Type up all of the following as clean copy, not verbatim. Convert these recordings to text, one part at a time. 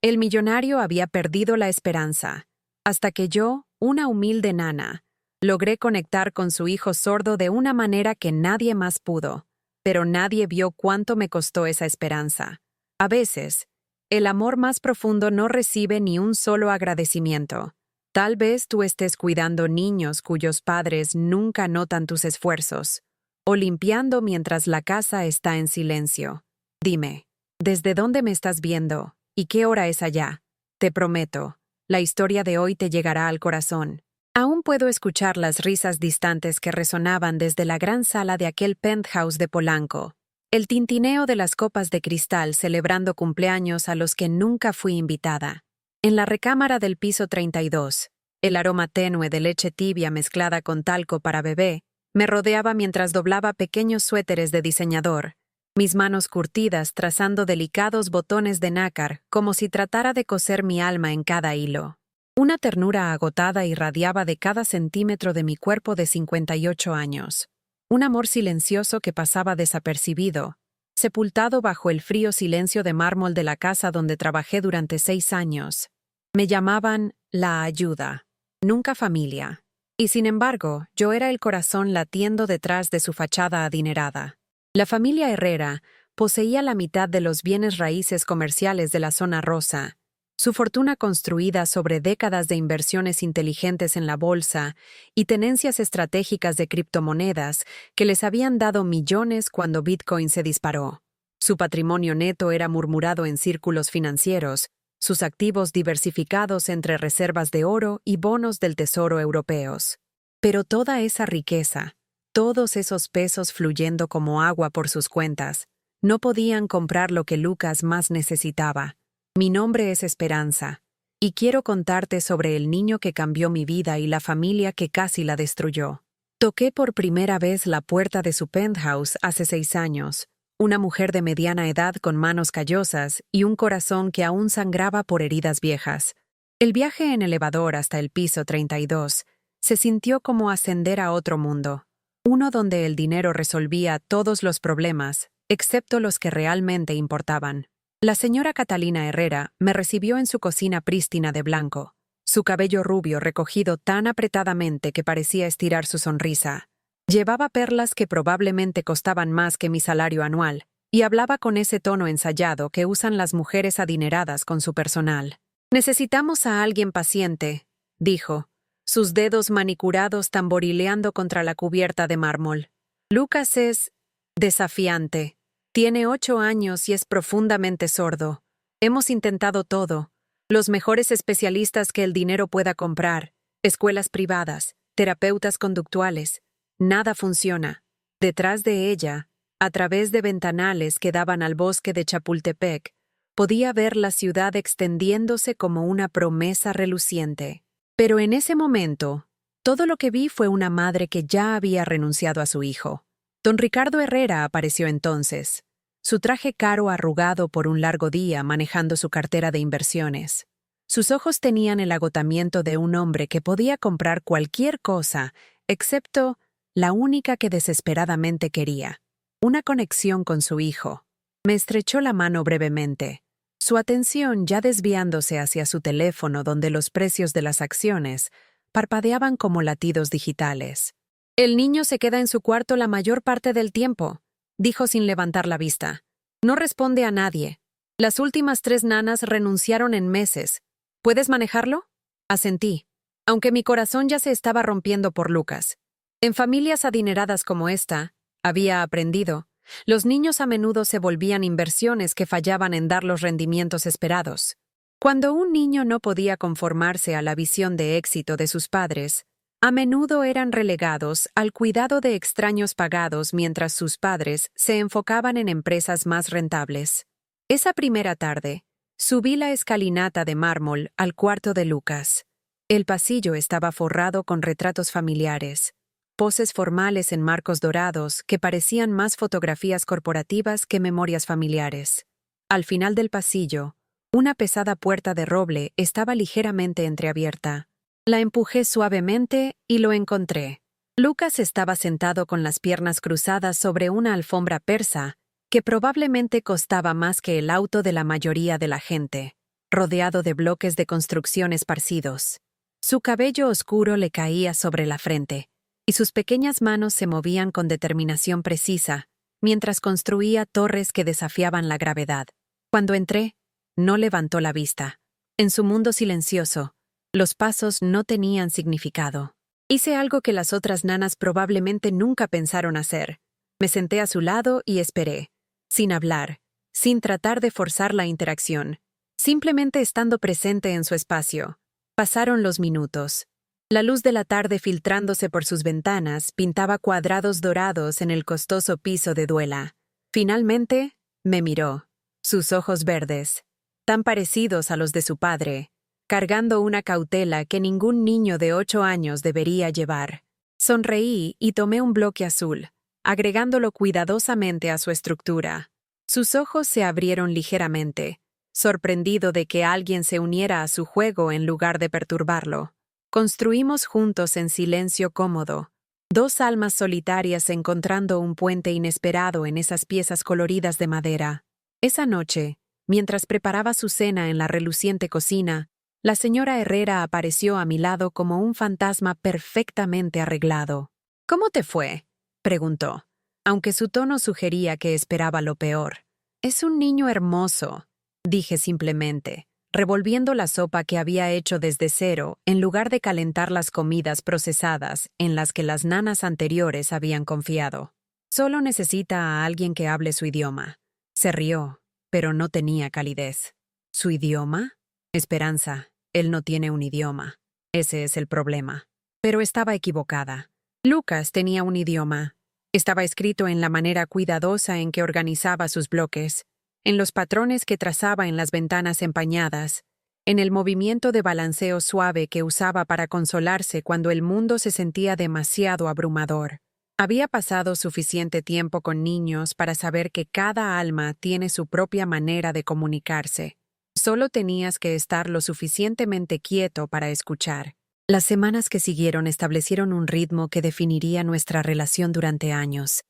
El millonario había perdido la esperanza, hasta que yo, una humilde nana, logré conectar con su hijo sordo de una manera que nadie más pudo, pero nadie vio cuánto me costó esa esperanza. A veces, el amor más profundo no recibe ni un solo agradecimiento. Tal vez tú estés cuidando niños cuyos padres nunca notan tus esfuerzos, o limpiando mientras la casa está en silencio. Dime, ¿desde dónde me estás viendo? ¿Y qué hora es allá? Te prometo, la historia de hoy te llegará al corazón. Aún puedo escuchar las risas distantes que resonaban desde la gran sala de aquel penthouse de Polanco, el tintineo de las copas de cristal celebrando cumpleaños a los que nunca fui invitada. En la recámara del piso 32, el aroma tenue de leche tibia mezclada con talco para bebé me rodeaba mientras doblaba pequeños suéteres de diseñador, mis manos curtidas trazando delicados botones de nácar como si tratara de coser mi alma en cada hilo. Una ternura agotada irradiaba de cada centímetro de mi cuerpo de 58 años. Un amor silencioso que pasaba desapercibido, sepultado bajo el frío silencio de mármol de la casa donde trabajé durante 6 años. Me llamaban la ayuda, nunca familia. Y sin embargo, yo era el corazón latiendo detrás de su fachada adinerada. La familia Herrera poseía la mitad de los bienes raíces comerciales de la zona rosa, su fortuna construida sobre décadas de inversiones inteligentes en la bolsa y tenencias estratégicas de criptomonedas que les habían dado millones cuando Bitcoin se disparó. Su patrimonio neto era murmurado en círculos financieros, sus activos diversificados entre reservas de oro y bonos del Tesoro europeos. Pero toda esa riqueza, todos esos pesos fluyendo como agua por sus cuentas, no podían comprar lo que Lucas más necesitaba. Mi nombre es Esperanza, y quiero contarte sobre el niño que cambió mi vida y la familia que casi la destruyó. Toqué por primera vez la puerta de su penthouse hace 6 años, una mujer de mediana edad con manos callosas y un corazón que aún sangraba por heridas viejas. El viaje en elevador hasta el piso 32 se sintió como ascender a otro mundo, uno donde el dinero resolvía todos los problemas, excepto los que realmente importaban. La señora Catalina Herrera me recibió en su cocina prístina de blanco, su cabello rubio recogido tan apretadamente que parecía estirar su sonrisa. Llevaba perlas que probablemente costaban más que mi salario anual, y hablaba con ese tono ensayado que usan las mujeres adineradas con su personal. «Necesitamos a alguien paciente», dijo, sus dedos manicurados tamborileando contra la cubierta de mármol. «Lucas es desafiante. Tiene 8 años y es profundamente sordo. Hemos intentado todo, los mejores especialistas que el dinero pueda comprar, escuelas privadas, terapeutas conductuales. Nada funciona. Detrás de ella, a través de ventanales que daban al bosque de Chapultepec, podía ver la ciudad extendiéndose como una promesa reluciente. Pero en ese momento, todo lo que vi fue una madre que ya había renunciado a su hijo. Don Ricardo Herrera apareció entonces, su traje caro arrugado por un largo día manejando su cartera de inversiones. Sus ojos tenían el agotamiento de un hombre que podía comprar cualquier cosa, excepto la única que desesperadamente quería, una conexión con su hijo. Me estrechó la mano brevemente, su atención ya desviándose hacia su teléfono donde los precios de las acciones parpadeaban como latidos digitales. «El niño se queda en su cuarto la mayor parte del tiempo», dijo sin levantar la vista. «No responde a nadie. Las últimas 3 nanas renunciaron en meses. ¿Puedes manejarlo?» Asentí, aunque mi corazón ya se estaba rompiendo por Lucas. En familias adineradas como esta, había aprendido, los niños a menudo se volvían inversiones que fallaban en dar los rendimientos esperados. Cuando un niño no podía conformarse a la visión de éxito de sus padres, a menudo eran relegados al cuidado de extraños pagados mientras sus padres se enfocaban en empresas más rentables. Esa primera tarde, subí la escalinata de mármol al cuarto de Lucas. El pasillo estaba forrado con retratos familiares, poses formales en marcos dorados que parecían más fotografías corporativas que memorias familiares. Al final del pasillo, una pesada puerta de roble estaba ligeramente entreabierta. La empujé suavemente y lo encontré. Lucas estaba sentado con las piernas cruzadas sobre una alfombra persa que probablemente costaba más que el auto de la mayoría de la gente. rodeado de bloques de construcción esparcidos. Su cabello oscuro le caía sobre la frente, y sus pequeñas manos se movían con determinación precisa, mientras construía torres que desafiaban la gravedad. Cuando entré, no levantó la vista. En su mundo silencioso, los pasos no tenían significado. Hice algo que las otras nanas probablemente nunca pensaron hacer. Me senté a su lado y esperé, sin hablar, sin tratar de forzar la interacción, simplemente estando presente en su espacio. Pasaron los minutos. La luz de la tarde filtrándose por sus ventanas pintaba cuadrados dorados en el costoso piso de duela. Finalmente, me miró. Sus ojos verdes, tan parecidos a los de su padre, cargando una cautela que ningún niño de 8 años debería llevar. Sonreí y tomé un bloque azul, agregándolo cuidadosamente a su estructura. Sus ojos se abrieron ligeramente, sorprendido de que alguien se uniera a su juego en lugar de perturbarlo. Construimos juntos en silencio cómodo, dos almas solitarias encontrando un puente inesperado en esas piezas coloridas de madera. Esa noche, mientras preparaba su cena en la reluciente cocina, la señora Herrera apareció a mi lado como un fantasma perfectamente arreglado. «¿Cómo te fue?», preguntó, aunque su tono sugería que esperaba lo peor. «Es un niño hermoso», dije simplemente, revolviendo la sopa que había hecho desde cero en lugar de calentar las comidas procesadas en las que las nanas anteriores habían confiado. «Solo necesita a alguien que hable su idioma». Se rió, pero no tenía calidez. ¿Su idioma? Esperanza, él no tiene un idioma. Ese es el problema. Pero estaba equivocada. Lucas tenía un idioma. Estaba escrito en la manera cuidadosa en que organizaba sus bloques, en los patrones que trazaba en las ventanas empañadas, en el movimiento de balanceo suave que usaba para consolarse cuando el mundo se sentía demasiado abrumador. Había pasado suficiente tiempo con niños para saber que cada alma tiene su propia manera de comunicarse. Solo tenías que estar lo suficientemente quieto para escuchar. Las semanas que siguieron establecieron un ritmo que definiría nuestra relación durante años.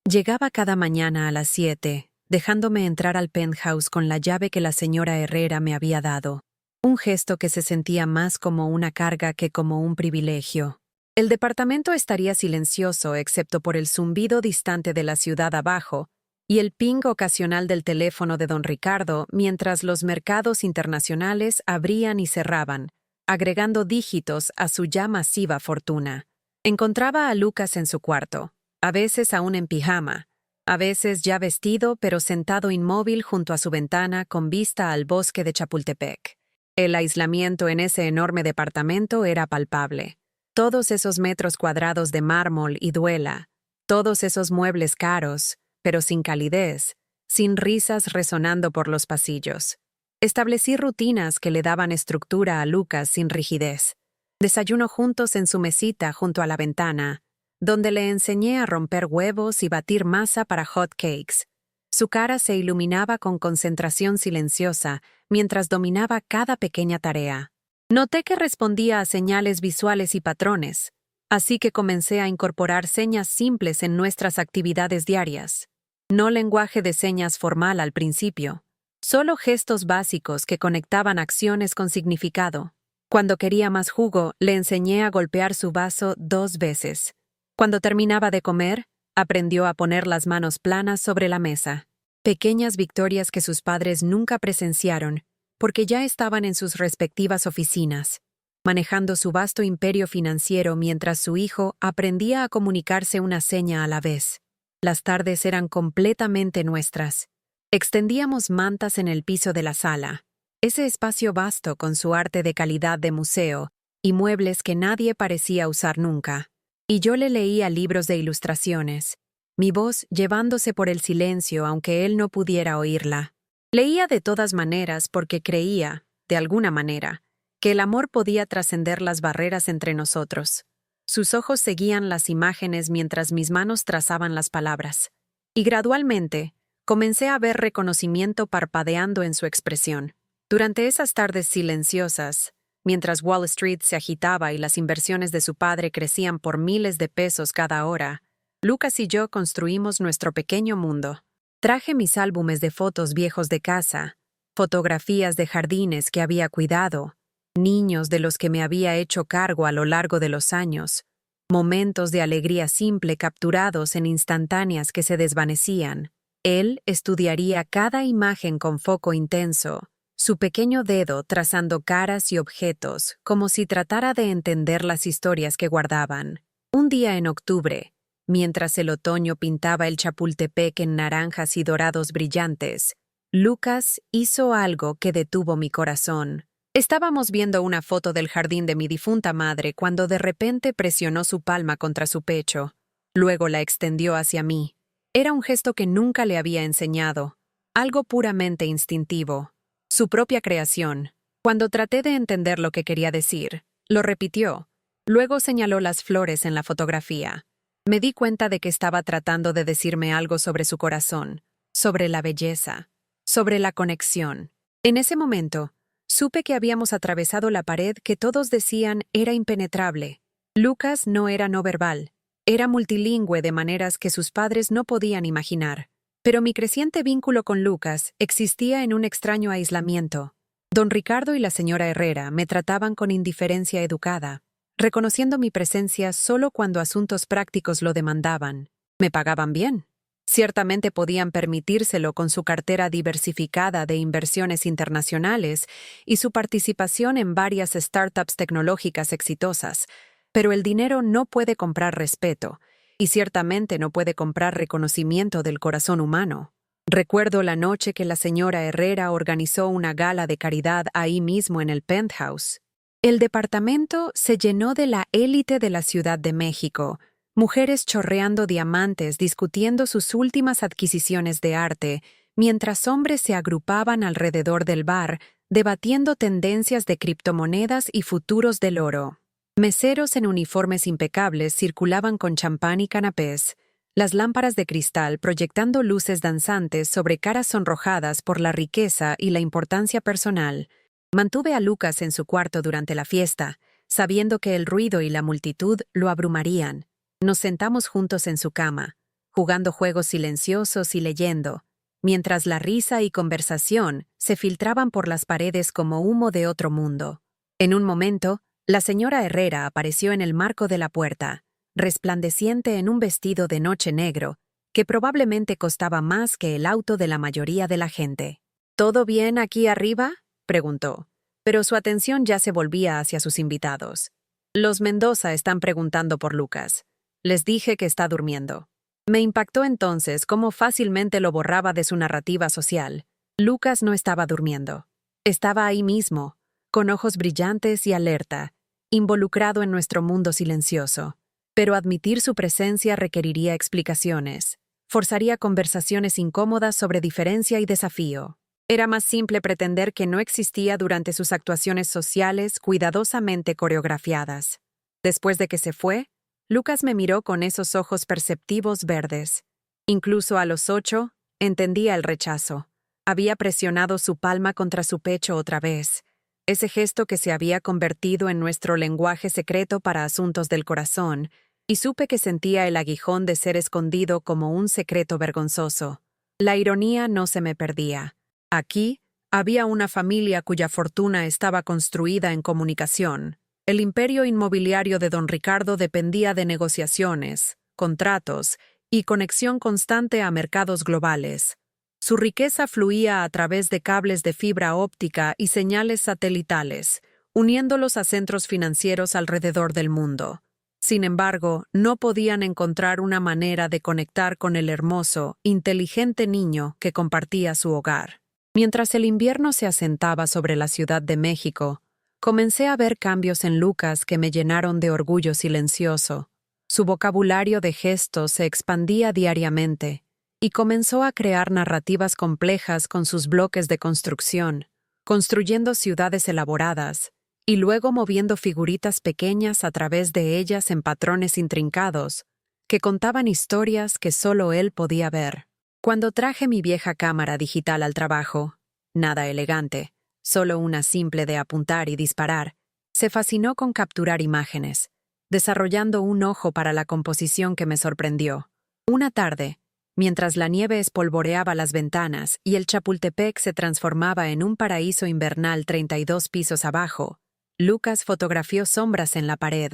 Llegaba cada mañana a las 7, dejándome entrar al penthouse con la llave que la señora Herrera me había dado. Un gesto que se sentía más como una carga que como un privilegio. El departamento estaría silencioso excepto por el zumbido distante de la ciudad abajo y el ping ocasional del teléfono de don Ricardo mientras los mercados internacionales abrían y cerraban, agregando dígitos a su ya masiva fortuna. Encontraba a Lucas en su cuarto, a veces aún en pijama, a veces ya vestido pero sentado inmóvil junto a su ventana con vista al bosque de Chapultepec. El aislamiento en ese enorme departamento era palpable. Todos esos metros cuadrados de mármol y duela, todos esos muebles caros, pero sin calidez, sin risas resonando por los pasillos. Establecí rutinas que le daban estructura a Lucas sin rigidez. Desayuno juntos en su mesita junto a la ventana, donde le enseñé a romper huevos y batir masa para hot cakes. Su cara se iluminaba con concentración silenciosa mientras dominaba cada pequeña tarea. Noté que respondía a señales visuales y patrones, así que comencé a incorporar señas simples en nuestras actividades diarias. No lenguaje de señas formal al principio, solo gestos básicos que conectaban acciones con significado. Cuando quería más jugo, le enseñé a golpear su vaso 2 veces. Cuando terminaba de comer, aprendió a poner las manos planas sobre la mesa. Pequeñas victorias que sus padres nunca presenciaron, porque ya estaban en sus respectivas oficinas, manejando su vasto imperio financiero mientras su hijo aprendía a comunicarse una seña a la vez. Las tardes eran completamente nuestras. Extendíamos mantas en el piso de la sala, ese espacio vasto con su arte de calidad de museo y muebles que nadie parecía usar nunca. Y yo le leía libros de ilustraciones, mi voz llevándose por el silencio aunque él no pudiera oírla. Leía de todas maneras porque creía, de alguna manera, que el amor podía trascender las barreras entre nosotros. Sus ojos seguían las imágenes mientras mis manos trazaban las palabras. Y gradualmente, comencé a ver reconocimiento parpadeando en su expresión. Durante esas tardes silenciosas, mientras Wall Street se agitaba y las inversiones de su padre crecían por miles de pesos cada hora, Lucas y yo construimos nuestro pequeño mundo. Traje mis álbumes de fotos viejos de casa, fotografías de jardines que había cuidado, niños de los que me había hecho cargo a lo largo de los años, momentos de alegría simple capturados en instantáneas que se desvanecían. Él estudiaría cada imagen con foco intenso, su pequeño dedo trazando caras y objetos, como si tratara de entender las historias que guardaban. Un día en octubre, mientras el otoño pintaba el Chapultepec en naranjas y dorados brillantes, Lucas hizo algo que detuvo mi corazón. Estábamos viendo una foto del jardín de mi difunta madre cuando de repente presionó su palma contra su pecho. Luego la extendió hacia mí. Era un gesto que nunca le había enseñado, algo puramente instintivo, su propia creación. Cuando traté de entender lo que quería decir, lo repitió. Luego señaló las flores en la fotografía. Me di cuenta de que estaba tratando de decirme algo sobre su corazón, sobre la belleza, sobre la conexión. En ese momento, supe que habíamos atravesado la pared que todos decían era impenetrable. Lucas no era no verbal. Era multilingüe de maneras que sus padres no podían imaginar. Pero mi creciente vínculo con Lucas existía en un extraño aislamiento. Don Ricardo y la señora Herrera me trataban con indiferencia educada, reconociendo mi presencia solo cuando asuntos prácticos lo demandaban. Me pagaban bien. Ciertamente podían permitírselo con su cartera diversificada de inversiones internacionales y su participación en varias startups tecnológicas exitosas, pero el dinero no puede comprar respeto, y ciertamente no puede comprar reconocimiento del corazón humano. Recuerdo la noche que la señora Herrera organizó una gala de caridad ahí mismo en el penthouse. El departamento se llenó de la élite de la Ciudad de México, mujeres chorreando diamantes discutiendo sus últimas adquisiciones de arte, mientras hombres se agrupaban alrededor del bar, debatiendo tendencias de criptomonedas y futuros del oro. Meseros en uniformes impecables circulaban con champán y canapés, las lámparas de cristal proyectando luces danzantes sobre caras sonrojadas por la riqueza y la importancia personal. Mantuve a Lucas en su cuarto durante la fiesta, sabiendo que el ruido y la multitud lo abrumarían. Nos sentamos juntos en su cama, jugando juegos silenciosos y leyendo, mientras la risa y conversación se filtraban por las paredes como humo de otro mundo. En un momento, la señora Herrera apareció en el marco de la puerta, resplandeciente en un vestido de noche negro, que probablemente costaba más que el auto de la mayoría de la gente. ¿Todo bien aquí arriba?, preguntó, pero su atención ya se volvía hacia sus invitados. Los Mendoza están preguntando por Lucas. Les dije que está durmiendo. Me impactó entonces cómo fácilmente lo borraba de su narrativa social. Lucas no estaba durmiendo. Estaba ahí mismo, con ojos brillantes y alerta, involucrado en nuestro mundo silencioso. Pero admitir su presencia requeriría explicaciones, forzaría conversaciones incómodas sobre diferencia y desafío. Era más simple pretender que no existía durante sus actuaciones sociales cuidadosamente coreografiadas. Después de que se fue, Lucas me miró con esos ojos perceptivos verdes. Incluso a los 8, entendía el rechazo. Había presionado su palma contra su pecho otra vez, ese gesto que se había convertido en nuestro lenguaje secreto para asuntos del corazón, y supe que sentía el aguijón de ser escondido como un secreto vergonzoso. La ironía no se me perdía. Aquí había una familia cuya fortuna estaba construida en comunicación. El imperio inmobiliario de don Ricardo dependía de negociaciones, contratos y conexión constante a mercados globales. Su riqueza fluía a través de cables de fibra óptica y señales satelitales, uniéndolos a centros financieros alrededor del mundo. Sin embargo, no podían encontrar una manera de conectar con el hermoso, inteligente niño que compartía su hogar. Mientras el invierno se asentaba sobre la Ciudad de México, comencé a ver cambios en Lucas que me llenaron de orgullo silencioso. Su vocabulario de gestos se expandía diariamente y comenzó a crear narrativas complejas con sus bloques de construcción, construyendo ciudades elaboradas y luego moviendo figuritas pequeñas a través de ellas en patrones intrincados que contaban historias que solo él podía ver. Cuando traje mi vieja cámara digital al trabajo, nada elegante, solo una simple de apuntar y disparar, se fascinó con capturar imágenes, desarrollando un ojo para la composición que me sorprendió. Una tarde, Mientras la nieve espolvoreaba las ventanas y el Chapultepec se transformaba en un paraíso invernal 32 pisos abajo, Lucas fotografió sombras en la pared.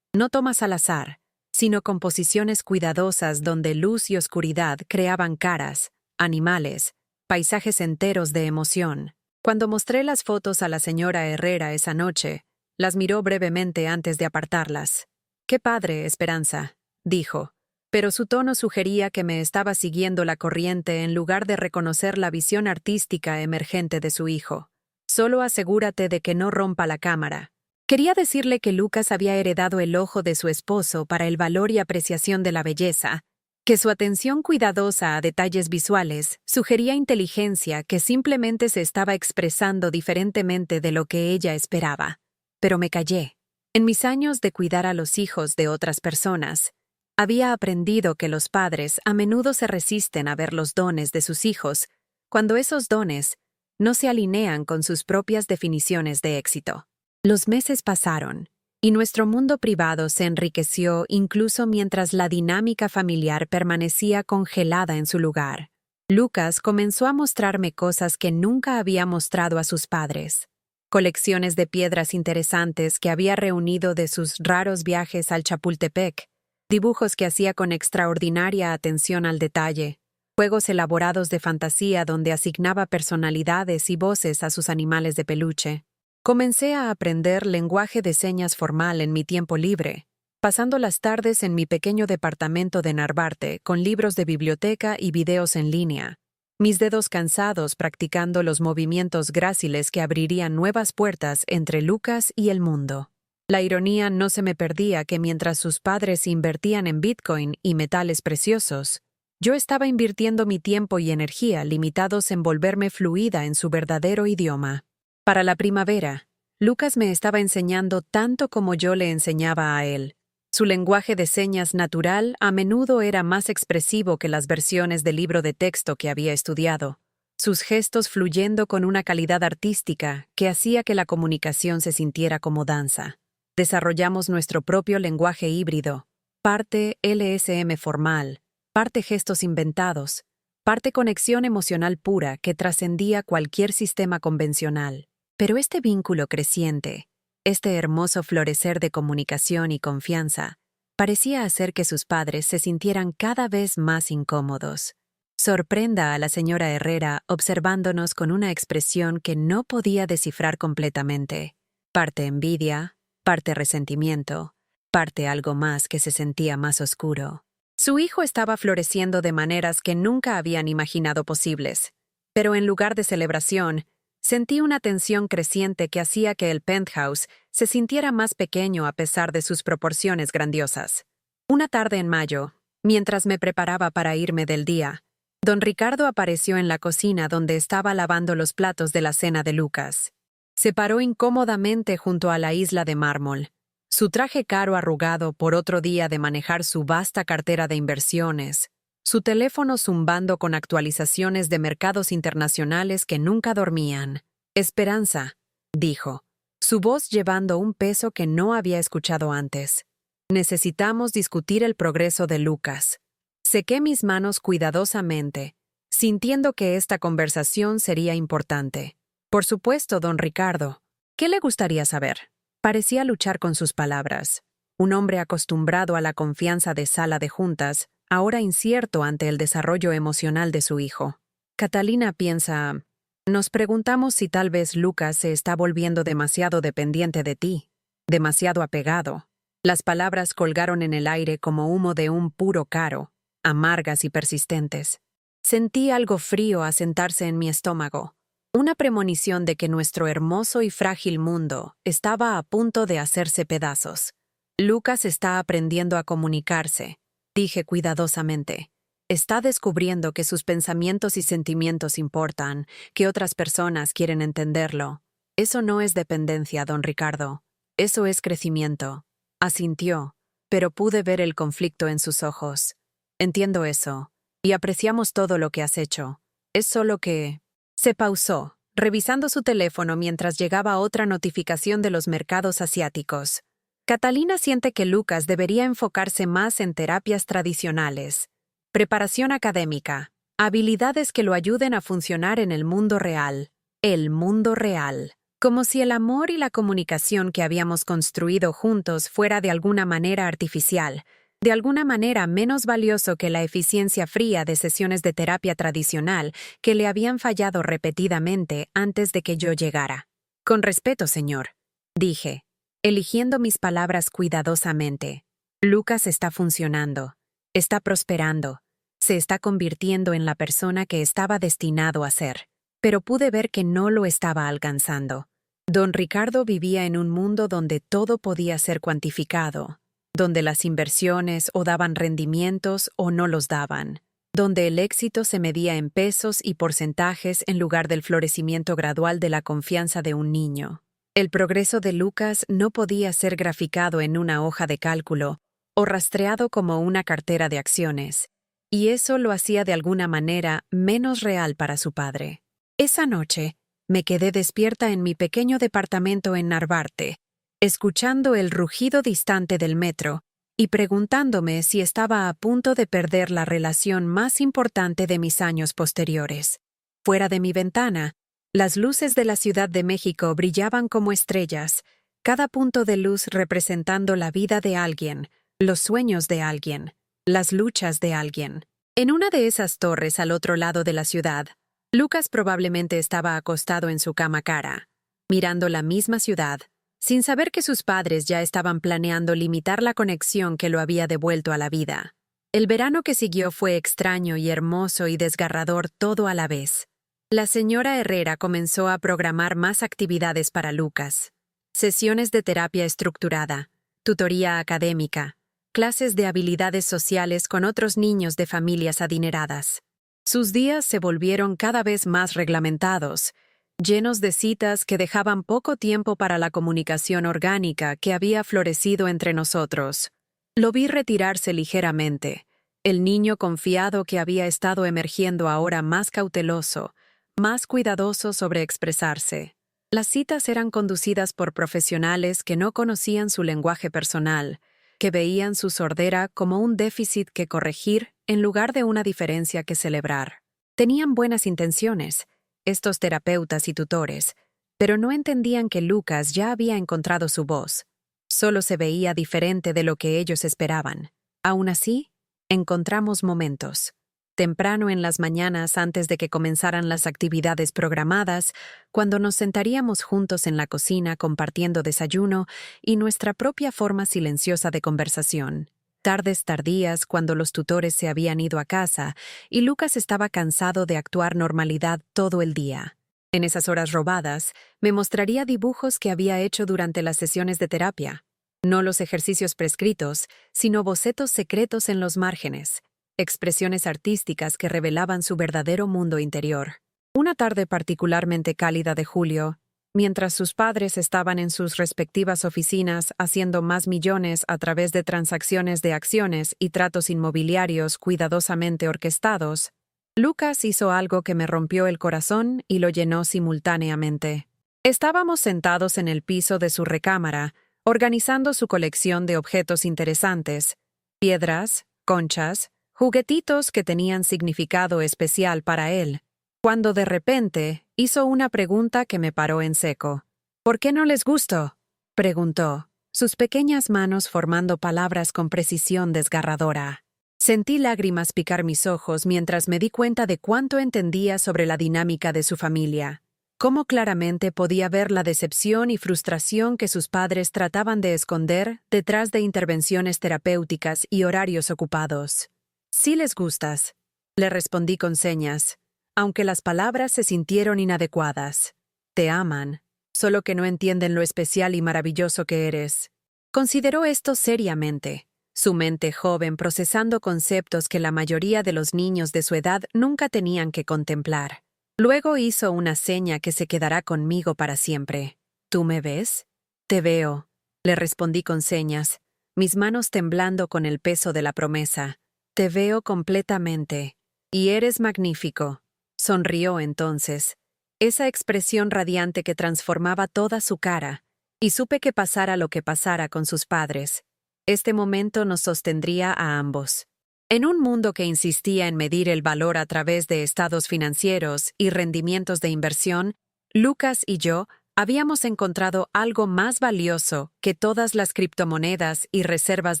No tomas al azar, sino composiciones cuidadosas donde luz y oscuridad creaban caras, animales, paisajes enteros de emoción. Cuando mostré las fotos a la señora Herrera esa noche, las miró brevemente antes de apartarlas. «Qué padre, Esperanza», dijo, pero su tono sugería que me estaba siguiendo la corriente en lugar de reconocer la visión artística emergente de su hijo. «Solo asegúrate de que no rompa la cámara». Quería decirle que Lucas había heredado el ojo de su esposo para el valor y apreciación de la belleza, que su atención cuidadosa a detalles visuales sugería inteligencia que simplemente se estaba expresando diferentemente de lo que ella esperaba. Pero me callé. En mis años de cuidar a los hijos de otras personas, había aprendido que los padres a menudo se resisten a ver los dones de sus hijos cuando esos dones no se alinean con sus propias definiciones de éxito. Los meses pasaron, y nuestro mundo privado se enriqueció incluso mientras la dinámica familiar permanecía congelada en su lugar. Lucas comenzó a mostrarme cosas que nunca había mostrado a sus padres. Colecciones de piedras interesantes que había reunido de sus raros viajes al Chapultepec, dibujos que hacía con extraordinaria atención al detalle, juegos elaborados de fantasía donde asignaba personalidades y voces a sus animales de peluche. Comencé a aprender lenguaje de señas formal en mi tiempo libre, pasando las tardes en mi pequeño departamento de Narvarte con libros de biblioteca y videos en línea, mis dedos cansados practicando los movimientos gráciles que abrirían nuevas puertas entre Lucas y el mundo. La ironía no se me perdía que mientras sus padres invertían en Bitcoin y metales preciosos, yo estaba invirtiendo mi tiempo y energía limitados en volverme fluida en su verdadero idioma. Para la primavera, Lucas me estaba enseñando tanto como yo le enseñaba a él. Su lenguaje de señas natural a menudo era más expresivo que las versiones del libro de texto que había estudiado, sus gestos fluyendo con una calidad artística que hacía que la comunicación se sintiera como danza. Desarrollamos nuestro propio lenguaje híbrido, parte LSM formal, parte gestos inventados, parte conexión emocional pura que trascendía cualquier sistema convencional. Pero este vínculo creciente, este hermoso florecer de comunicación y confianza, parecía hacer que sus padres se sintieran cada vez más incómodos. Sorprenda a la señora Herrera observándonos con una expresión que no podía descifrar completamente. Parte envidia, parte resentimiento, parte algo más que se sentía más oscuro. Su hijo estaba floreciendo de maneras que nunca habían imaginado posibles, pero en lugar de celebración, sentí una tensión creciente que hacía que el penthouse se sintiera más pequeño a pesar de sus proporciones grandiosas. Una tarde en mayo, mientras me preparaba para irme del día, don Ricardo apareció en la cocina donde estaba lavando los platos de la cena de Lucas. Se paró incómodamente junto a la isla de mármol, su traje caro arrugado por otro día de manejar su vasta cartera de inversiones, su teléfono zumbando con actualizaciones de mercados internacionales que nunca dormían. «Esperanza», dijo, su voz llevando un peso que no había escuchado antes. «Necesitamos discutir el progreso de Lucas». Sequé mis manos cuidadosamente, sintiendo que esta conversación sería importante. «Por supuesto, don Ricardo. ¿Qué le gustaría saber?» Parecía luchar con sus palabras. Un hombre acostumbrado a la confianza de sala de juntas, ahora incierto ante el desarrollo emocional de su hijo. Catalina piensa, nos preguntamos si tal vez Lucas se está volviendo demasiado dependiente de ti, demasiado apegado. Las palabras colgaron en el aire como humo de un puro caro, amargas y persistentes. Sentí algo frío asentarse en mi estómago, una premonición de que nuestro hermoso y frágil mundo estaba a punto de hacerse pedazos. Lucas está aprendiendo a comunicarse, dije cuidadosamente. Está descubriendo que sus pensamientos y sentimientos importan, que otras personas quieren entenderlo. Eso no es dependencia, don Ricardo. Eso es crecimiento. Asintió, pero pude ver el conflicto en sus ojos. Entiendo eso, y apreciamos todo lo que has hecho. Es solo que... Se pausó, revisando su teléfono mientras llegaba otra notificación de los mercados asiáticos. Catalina siente que Lucas debería enfocarse más en terapias tradicionales. Preparación académica. Habilidades que lo ayuden a funcionar en el mundo real. El mundo real. Como si el amor y la comunicación que habíamos construido juntos fuera de alguna manera artificial, de alguna manera menos valioso que la eficiencia fría de sesiones de terapia tradicional que le habían fallado repetidamente antes de que yo llegara. Con respeto, señor, dije, eligiendo mis palabras cuidadosamente. Lucas está funcionando, está prosperando, se está convirtiendo en la persona que estaba destinado a ser, pero pude ver que no lo estaba alcanzando. Don Ricardo vivía en un mundo donde todo podía ser cuantificado, donde las inversiones o daban rendimientos o no los daban, donde el éxito se medía en pesos y porcentajes en lugar del florecimiento gradual de la confianza de un niño. El progreso de Lucas no podía ser graficado en una hoja de cálculo o rastreado como una cartera de acciones, y eso lo hacía de alguna manera menos real para su padre. Esa noche, me quedé despierta en mi pequeño departamento en Narvarte, escuchando el rugido distante del metro y preguntándome si estaba a punto de perder la relación más importante de mis años posteriores. Fuera de mi ventana, las luces de la Ciudad de México brillaban como estrellas, cada punto de luz representando la vida de alguien, los sueños de alguien, las luchas de alguien. En una de esas torres al otro lado de la ciudad, Lucas probablemente estaba acostado en su cama cara, mirando la misma ciudad, sin saber que sus padres ya estaban planeando limitar la conexión que lo había devuelto a la vida. El verano que siguió fue extraño y hermoso y desgarrador todo a la vez. La señora Herrera comenzó a programar más actividades para Lucas. Sesiones de terapia estructurada, tutoría académica, clases de habilidades sociales con otros niños de familias adineradas. Sus días se volvieron cada vez más reglamentados, llenos de citas que dejaban poco tiempo para la comunicación orgánica que había florecido entre nosotros. Lo vi retirarse ligeramente, el niño confiado que había estado emergiendo ahora más cauteloso, más cuidadoso sobre expresarse. Las citas eran conducidas por profesionales que no conocían su lenguaje personal, que veían su sordera como un déficit que corregir en lugar de una diferencia que celebrar. Tenían buenas intenciones, estos terapeutas y tutores, pero no entendían que Lucas ya había encontrado su voz. Solo se veía diferente de lo que ellos esperaban. Aún así, encontramos momentos. Temprano en las mañanas antes de que comenzaran las actividades programadas, cuando nos sentaríamos juntos en la cocina compartiendo desayuno y nuestra propia forma silenciosa de conversación. Tardes tardías cuando los tutores se habían ido a casa y Lucas estaba cansado de actuar normalidad todo el día. En esas horas robadas, me mostraría dibujos que había hecho durante las sesiones de terapia. No los ejercicios prescritos, sino bocetos secretos en los márgenes, expresiones artísticas que revelaban su verdadero mundo interior. Una tarde particularmente cálida de julio, mientras sus padres estaban en sus respectivas oficinas haciendo más millones a través de transacciones de acciones y tratos inmobiliarios cuidadosamente orquestados, Lucas hizo algo que me rompió el corazón y lo llenó simultáneamente. Estábamos sentados en el piso de su recámara, organizando su colección de objetos interesantes, piedras, conchas, juguetitos que tenían significado especial para él, cuando de repente hizo una pregunta que me paró en seco. ¿Por qué no les gustó?, preguntó, sus pequeñas manos formando palabras con precisión desgarradora. Sentí lágrimas picar mis ojos mientras me di cuenta de cuánto entendía sobre la dinámica de su familia, cómo claramente podía ver la decepción y frustración que sus padres trataban de esconder detrás de intervenciones terapéuticas y horarios ocupados. «Sí les gustas», le respondí con señas, aunque las palabras se sintieron inadecuadas. «Te aman, solo que no entienden lo especial y maravilloso que eres». Consideró esto seriamente, su mente joven procesando conceptos que la mayoría de los niños de su edad nunca tenían que contemplar. Luego hizo una seña que se quedará conmigo para siempre. «¿Tú me ves?» «Te veo», le respondí con señas, mis manos temblando con el peso de la promesa. «Te veo completamente. Y eres magnífico». Sonrió entonces, esa expresión radiante que transformaba toda su cara, y supe que pasara lo que pasara con sus padres, este momento nos sostendría a ambos. En un mundo que insistía en medir el valor a través de estados financieros y rendimientos de inversión, Lucas y yo habíamos encontrado algo más valioso que todas las criptomonedas y reservas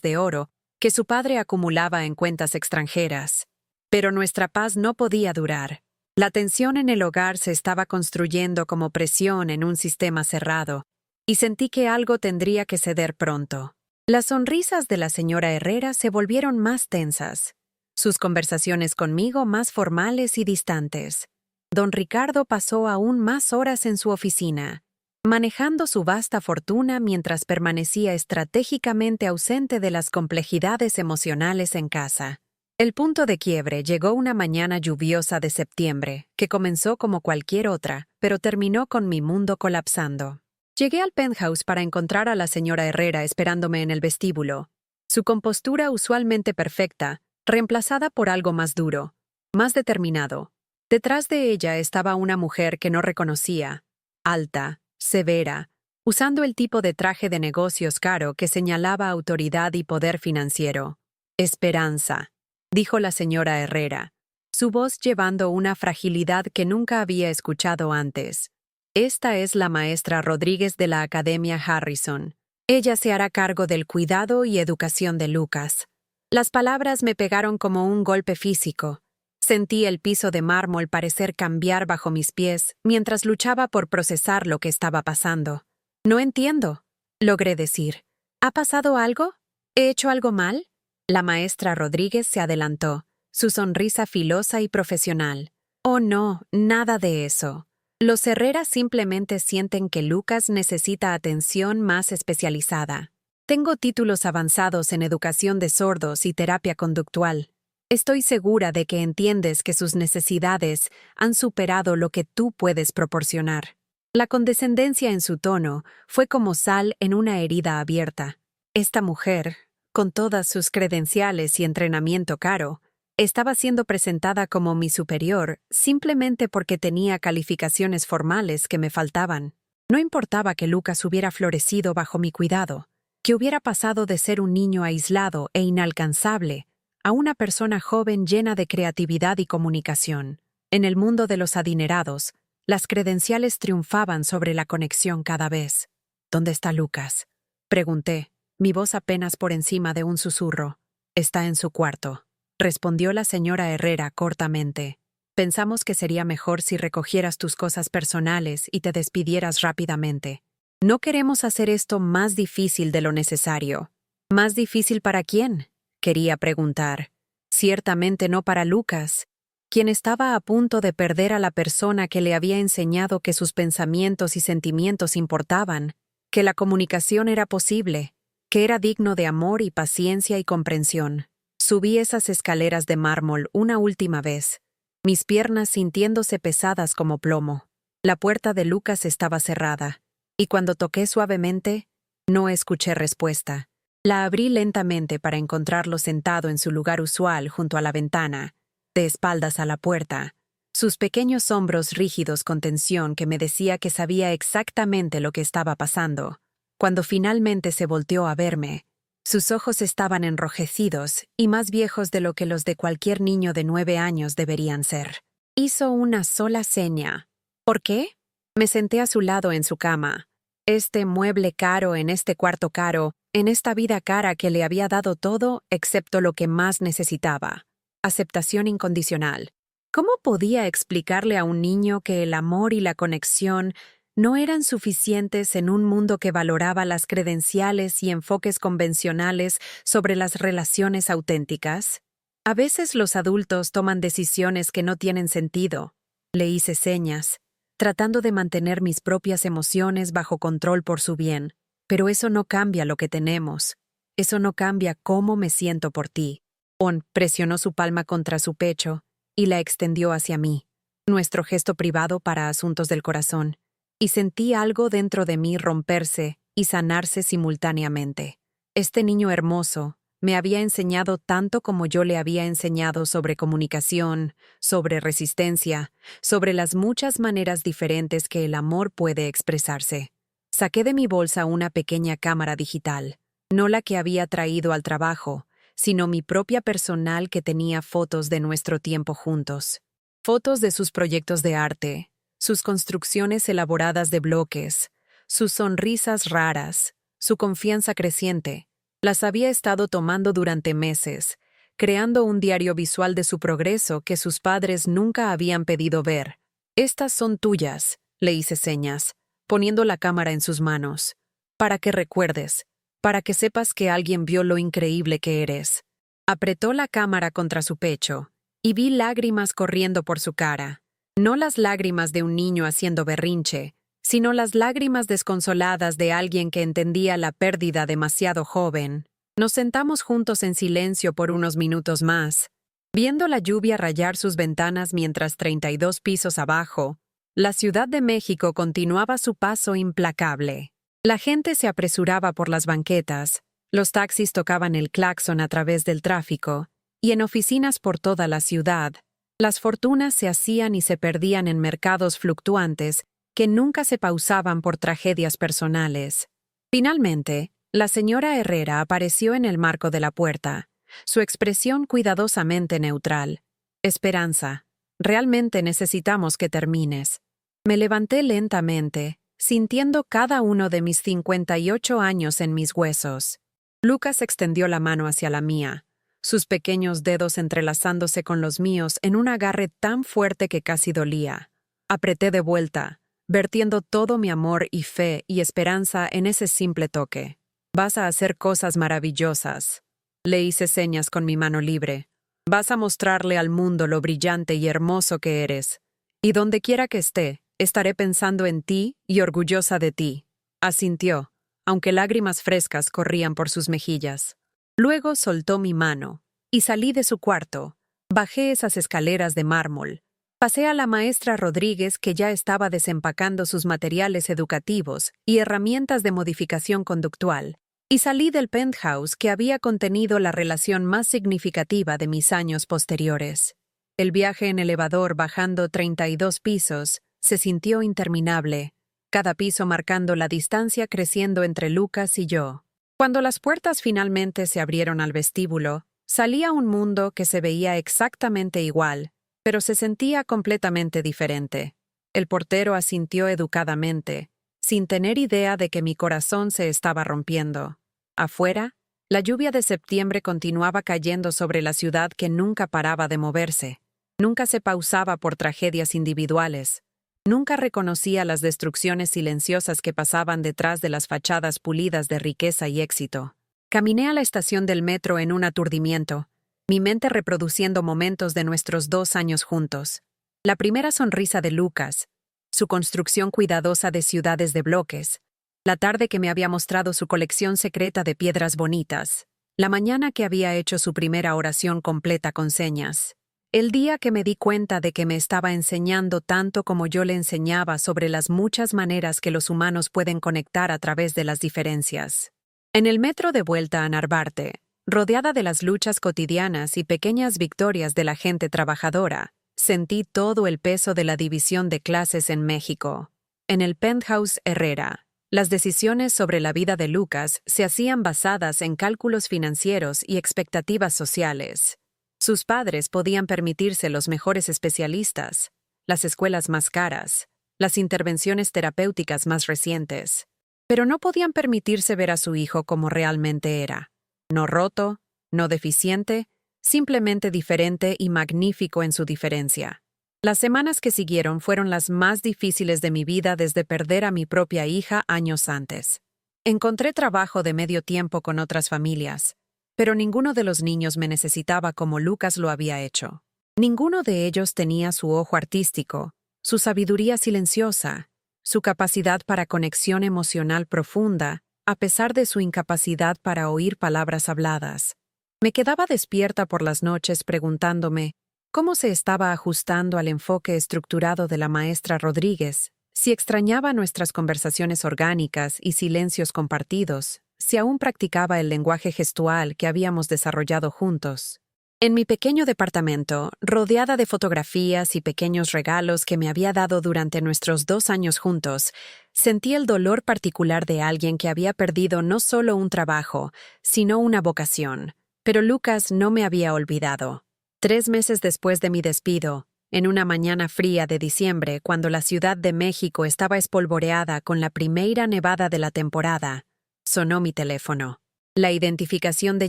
de oro que su padre acumulaba en cuentas extranjeras. Pero nuestra paz no podía durar. La tensión en el hogar se estaba construyendo como presión en un sistema cerrado, y sentí que algo tendría que ceder pronto. Las sonrisas de la señora Herrera se volvieron más tensas, sus conversaciones conmigo más formales y distantes. Don Ricardo pasó aún más horas en su oficina, manejando su vasta fortuna mientras permanecía estratégicamente ausente de las complejidades emocionales en casa. El punto de quiebre llegó una mañana lluviosa de septiembre, que comenzó como cualquier otra, pero terminó con mi mundo colapsando. Llegué al penthouse para encontrar a la señora Herrera esperándome en el vestíbulo. Su compostura usualmente perfecta, reemplazada por algo más duro, más determinado. Detrás de ella estaba una mujer que no reconocía, alta, severa, usando el tipo de traje de negocios caro que señalaba autoridad y poder financiero. Esperanza, dijo la señora Herrera, su voz llevando una fragilidad que nunca había escuchado antes. Esta es la maestra Rodríguez de la Academia Harrison. Ella se hará cargo del cuidado y educación de Lucas. Las palabras me pegaron como un golpe físico. Sentí el piso de mármol parecer cambiar bajo mis pies mientras luchaba por procesar lo que estaba pasando. No entiendo, logré decir. ¿Ha pasado algo? ¿He hecho algo mal? La maestra Rodríguez se adelantó, su sonrisa filosa y profesional. Oh no, nada de eso. Los Herrera simplemente sienten que Lucas necesita atención más especializada. Tengo títulos avanzados en educación de sordos y terapia conductual. Estoy segura de que entiendes que sus necesidades han superado lo que tú puedes proporcionar. La condescendencia en su tono fue como sal en una herida abierta. Esta mujer, con todas sus credenciales y entrenamiento caro, estaba siendo presentada como mi superior simplemente porque tenía calificaciones formales que me faltaban. No importaba que Lucas hubiera florecido bajo mi cuidado, que hubiera pasado de ser un niño aislado e inalcanzable a una persona joven llena de creatividad y comunicación. En el mundo de los adinerados, las credenciales triunfaban sobre la conexión cada vez. ¿Dónde está Lucas?, pregunté, mi voz apenas por encima de un susurro. Está en su cuarto, respondió la señora Herrera cortamente. Pensamos que sería mejor si recogieras tus cosas personales y te despidieras rápidamente. No queremos hacer esto más difícil de lo necesario. ¿Más difícil para quién?, quería preguntar. Ciertamente no para Lucas, quien estaba a punto de perder a la persona que le había enseñado que sus pensamientos y sentimientos importaban, que la comunicación era posible, que era digno de amor y paciencia y comprensión. Subí esas escaleras de mármol una última vez, mis piernas sintiéndose pesadas como plomo. La puerta de Lucas estaba cerrada, y cuando toqué suavemente, no escuché respuesta. La abrí lentamente para encontrarlo sentado en su lugar usual junto a la ventana, de espaldas a la puerta, sus pequeños hombros rígidos con tensión que me decía que sabía exactamente lo que estaba pasando. Cuando finalmente se volteó a verme, sus ojos estaban enrojecidos y más viejos de lo que los de cualquier niño de 9 años deberían ser. Hizo una sola seña. ¿Por qué? Me senté a su lado en su cama. Este mueble caro en este cuarto caro, en esta vida cara que le había dado todo excepto lo que más necesitaba. Aceptación incondicional. ¿Cómo podía explicarle a un niño que el amor y la conexión no eran suficientes en un mundo que valoraba las credenciales y enfoques convencionales sobre las relaciones auténticas? A veces los adultos toman decisiones que no tienen sentido. Le hice señas, tratando de mantener mis propias emociones bajo control por su bien. Pero eso no cambia lo que tenemos. Eso no cambia cómo me siento por ti. On presionó su palma contra su pecho y la extendió hacia mí, nuestro gesto privado para asuntos del corazón, y sentí algo dentro de mí romperse y sanarse simultáneamente. Este niño hermoso me había enseñado tanto como yo le había enseñado sobre comunicación, sobre resistencia, sobre las muchas maneras diferentes que el amor puede expresarse. Saqué de mi bolsa una pequeña cámara digital, no la que había traído al trabajo, sino mi propia personal que tenía fotos de nuestro tiempo juntos. Fotos de sus proyectos de arte, sus construcciones elaboradas de bloques, sus sonrisas raras, su confianza creciente. Las había estado tomando durante meses, creando un diario visual de su progreso que sus padres nunca habían pedido ver. «Estas son tuyas», le hice señas, poniendo la cámara en sus manos. «Para que recuerdes, para que sepas que alguien vio lo increíble que eres». Apretó la cámara contra su pecho, y vi lágrimas corriendo por su cara. No las lágrimas de un niño haciendo berrinche, sino las lágrimas desconsoladas de alguien que entendía la pérdida demasiado joven. Nos sentamos juntos en silencio por unos minutos más, viendo la lluvia rayar sus ventanas mientras 32 pisos abajo, la Ciudad de México continuaba su paso implacable. La gente se apresuraba por las banquetas, los taxis tocaban el claxon a través del tráfico, y en oficinas por toda la ciudad, las fortunas se hacían y se perdían en mercados fluctuantes que nunca se pausaban por tragedias personales. Finalmente, la señora Herrera apareció en el marco de la puerta, su expresión cuidadosamente neutral. «Esperanza, realmente necesitamos que termines». Me levanté lentamente, sintiendo cada uno de mis 58 años en mis huesos. Lucas extendió la mano hacia la mía, sus pequeños dedos entrelazándose con los míos en un agarre tan fuerte que casi dolía. Apreté de vuelta, vertiendo todo mi amor y fe y esperanza en ese simple toque. «Vas a hacer cosas maravillosas», le hice señas con mi mano libre. «Vas a mostrarle al mundo lo brillante y hermoso que eres. Y donde quiera que esté, estaré pensando en ti y orgullosa de ti». Asintió, aunque lágrimas frescas corrían por sus mejillas. Luego soltó mi mano, y salí de su cuarto. Bajé esas escaleras de mármol. Pasé a la maestra Rodríguez, que ya estaba desempacando sus materiales educativos y herramientas de modificación conductual, y salí del penthouse que había contenido la relación más significativa de mis años posteriores. El viaje en elevador bajando 32 pisos se sintió interminable, cada piso marcando la distancia creciendo entre Lucas y yo. Cuando las puertas finalmente se abrieron al vestíbulo, salí a un mundo que se veía exactamente igual, pero se sentía completamente diferente. El portero asintió educadamente, sin tener idea de que mi corazón se estaba rompiendo. Afuera, la lluvia de septiembre continuaba cayendo sobre la ciudad que nunca paraba de moverse. Nunca se pausaba por tragedias individuales. Nunca reconocía las destrucciones silenciosas que pasaban detrás de las fachadas pulidas de riqueza y éxito. Caminé a la estación del metro en un aturdimiento, mi mente reproduciendo momentos de nuestros 2 años juntos. La primera sonrisa de Lucas, su construcción cuidadosa de ciudades de bloques, la tarde que me había mostrado su colección secreta de piedras bonitas, la mañana que había hecho su primera oración completa con señas, el día que me di cuenta de que me estaba enseñando tanto como yo le enseñaba sobre las muchas maneras que los humanos pueden conectar a través de las diferencias. En el metro de vuelta a Narvarte, rodeada de las luchas cotidianas y pequeñas victorias de la gente trabajadora, sentí todo el peso de la división de clases en México. En el penthouse Herrera, las decisiones sobre la vida de Lucas se hacían basadas en cálculos financieros y expectativas sociales. Sus padres podían permitirse los mejores especialistas, las escuelas más caras, las intervenciones terapéuticas más recientes, pero no podían permitirse ver a su hijo como realmente era. No roto, no deficiente, simplemente diferente y magnífico en su diferencia. Las semanas que siguieron fueron las más difíciles de mi vida desde perder a mi propia hija años antes. Encontré trabajo de medio tiempo con otras familias, pero ninguno de los niños me necesitaba como Lucas lo había hecho. Ninguno de ellos tenía su ojo artístico, su sabiduría silenciosa, su capacidad para conexión emocional profunda, a pesar de su incapacidad para oír palabras habladas. Me quedaba despierta por las noches preguntándome cómo se estaba ajustando al enfoque estructurado de la maestra Rodríguez, si extrañaba nuestras conversaciones orgánicas y silencios compartidos, si aún practicaba el lenguaje gestual que habíamos desarrollado juntos. En mi pequeño departamento, rodeada de fotografías y pequeños regalos que me había dado durante nuestros 2 años juntos, sentí el dolor particular de alguien que había perdido no solo un trabajo, sino una vocación. Pero Lucas no me había olvidado. 3 meses después de mi despido, en una mañana fría de diciembre, cuando la Ciudad de México estaba espolvoreada con la primera nevada de la temporada, sonó mi teléfono. La identificación de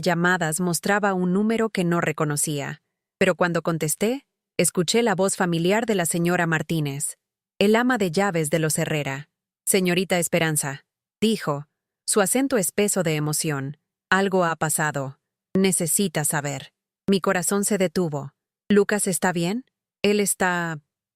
llamadas mostraba un número que no reconocía, pero cuando contesté, escuché la voz familiar de la señora Martínez, el ama de llaves de los Herrera. «Señorita Esperanza», dijo, su acento espeso de emoción. «Algo ha pasado. Necesita saber». Mi corazón se detuvo. «¿Lucas está bien? Él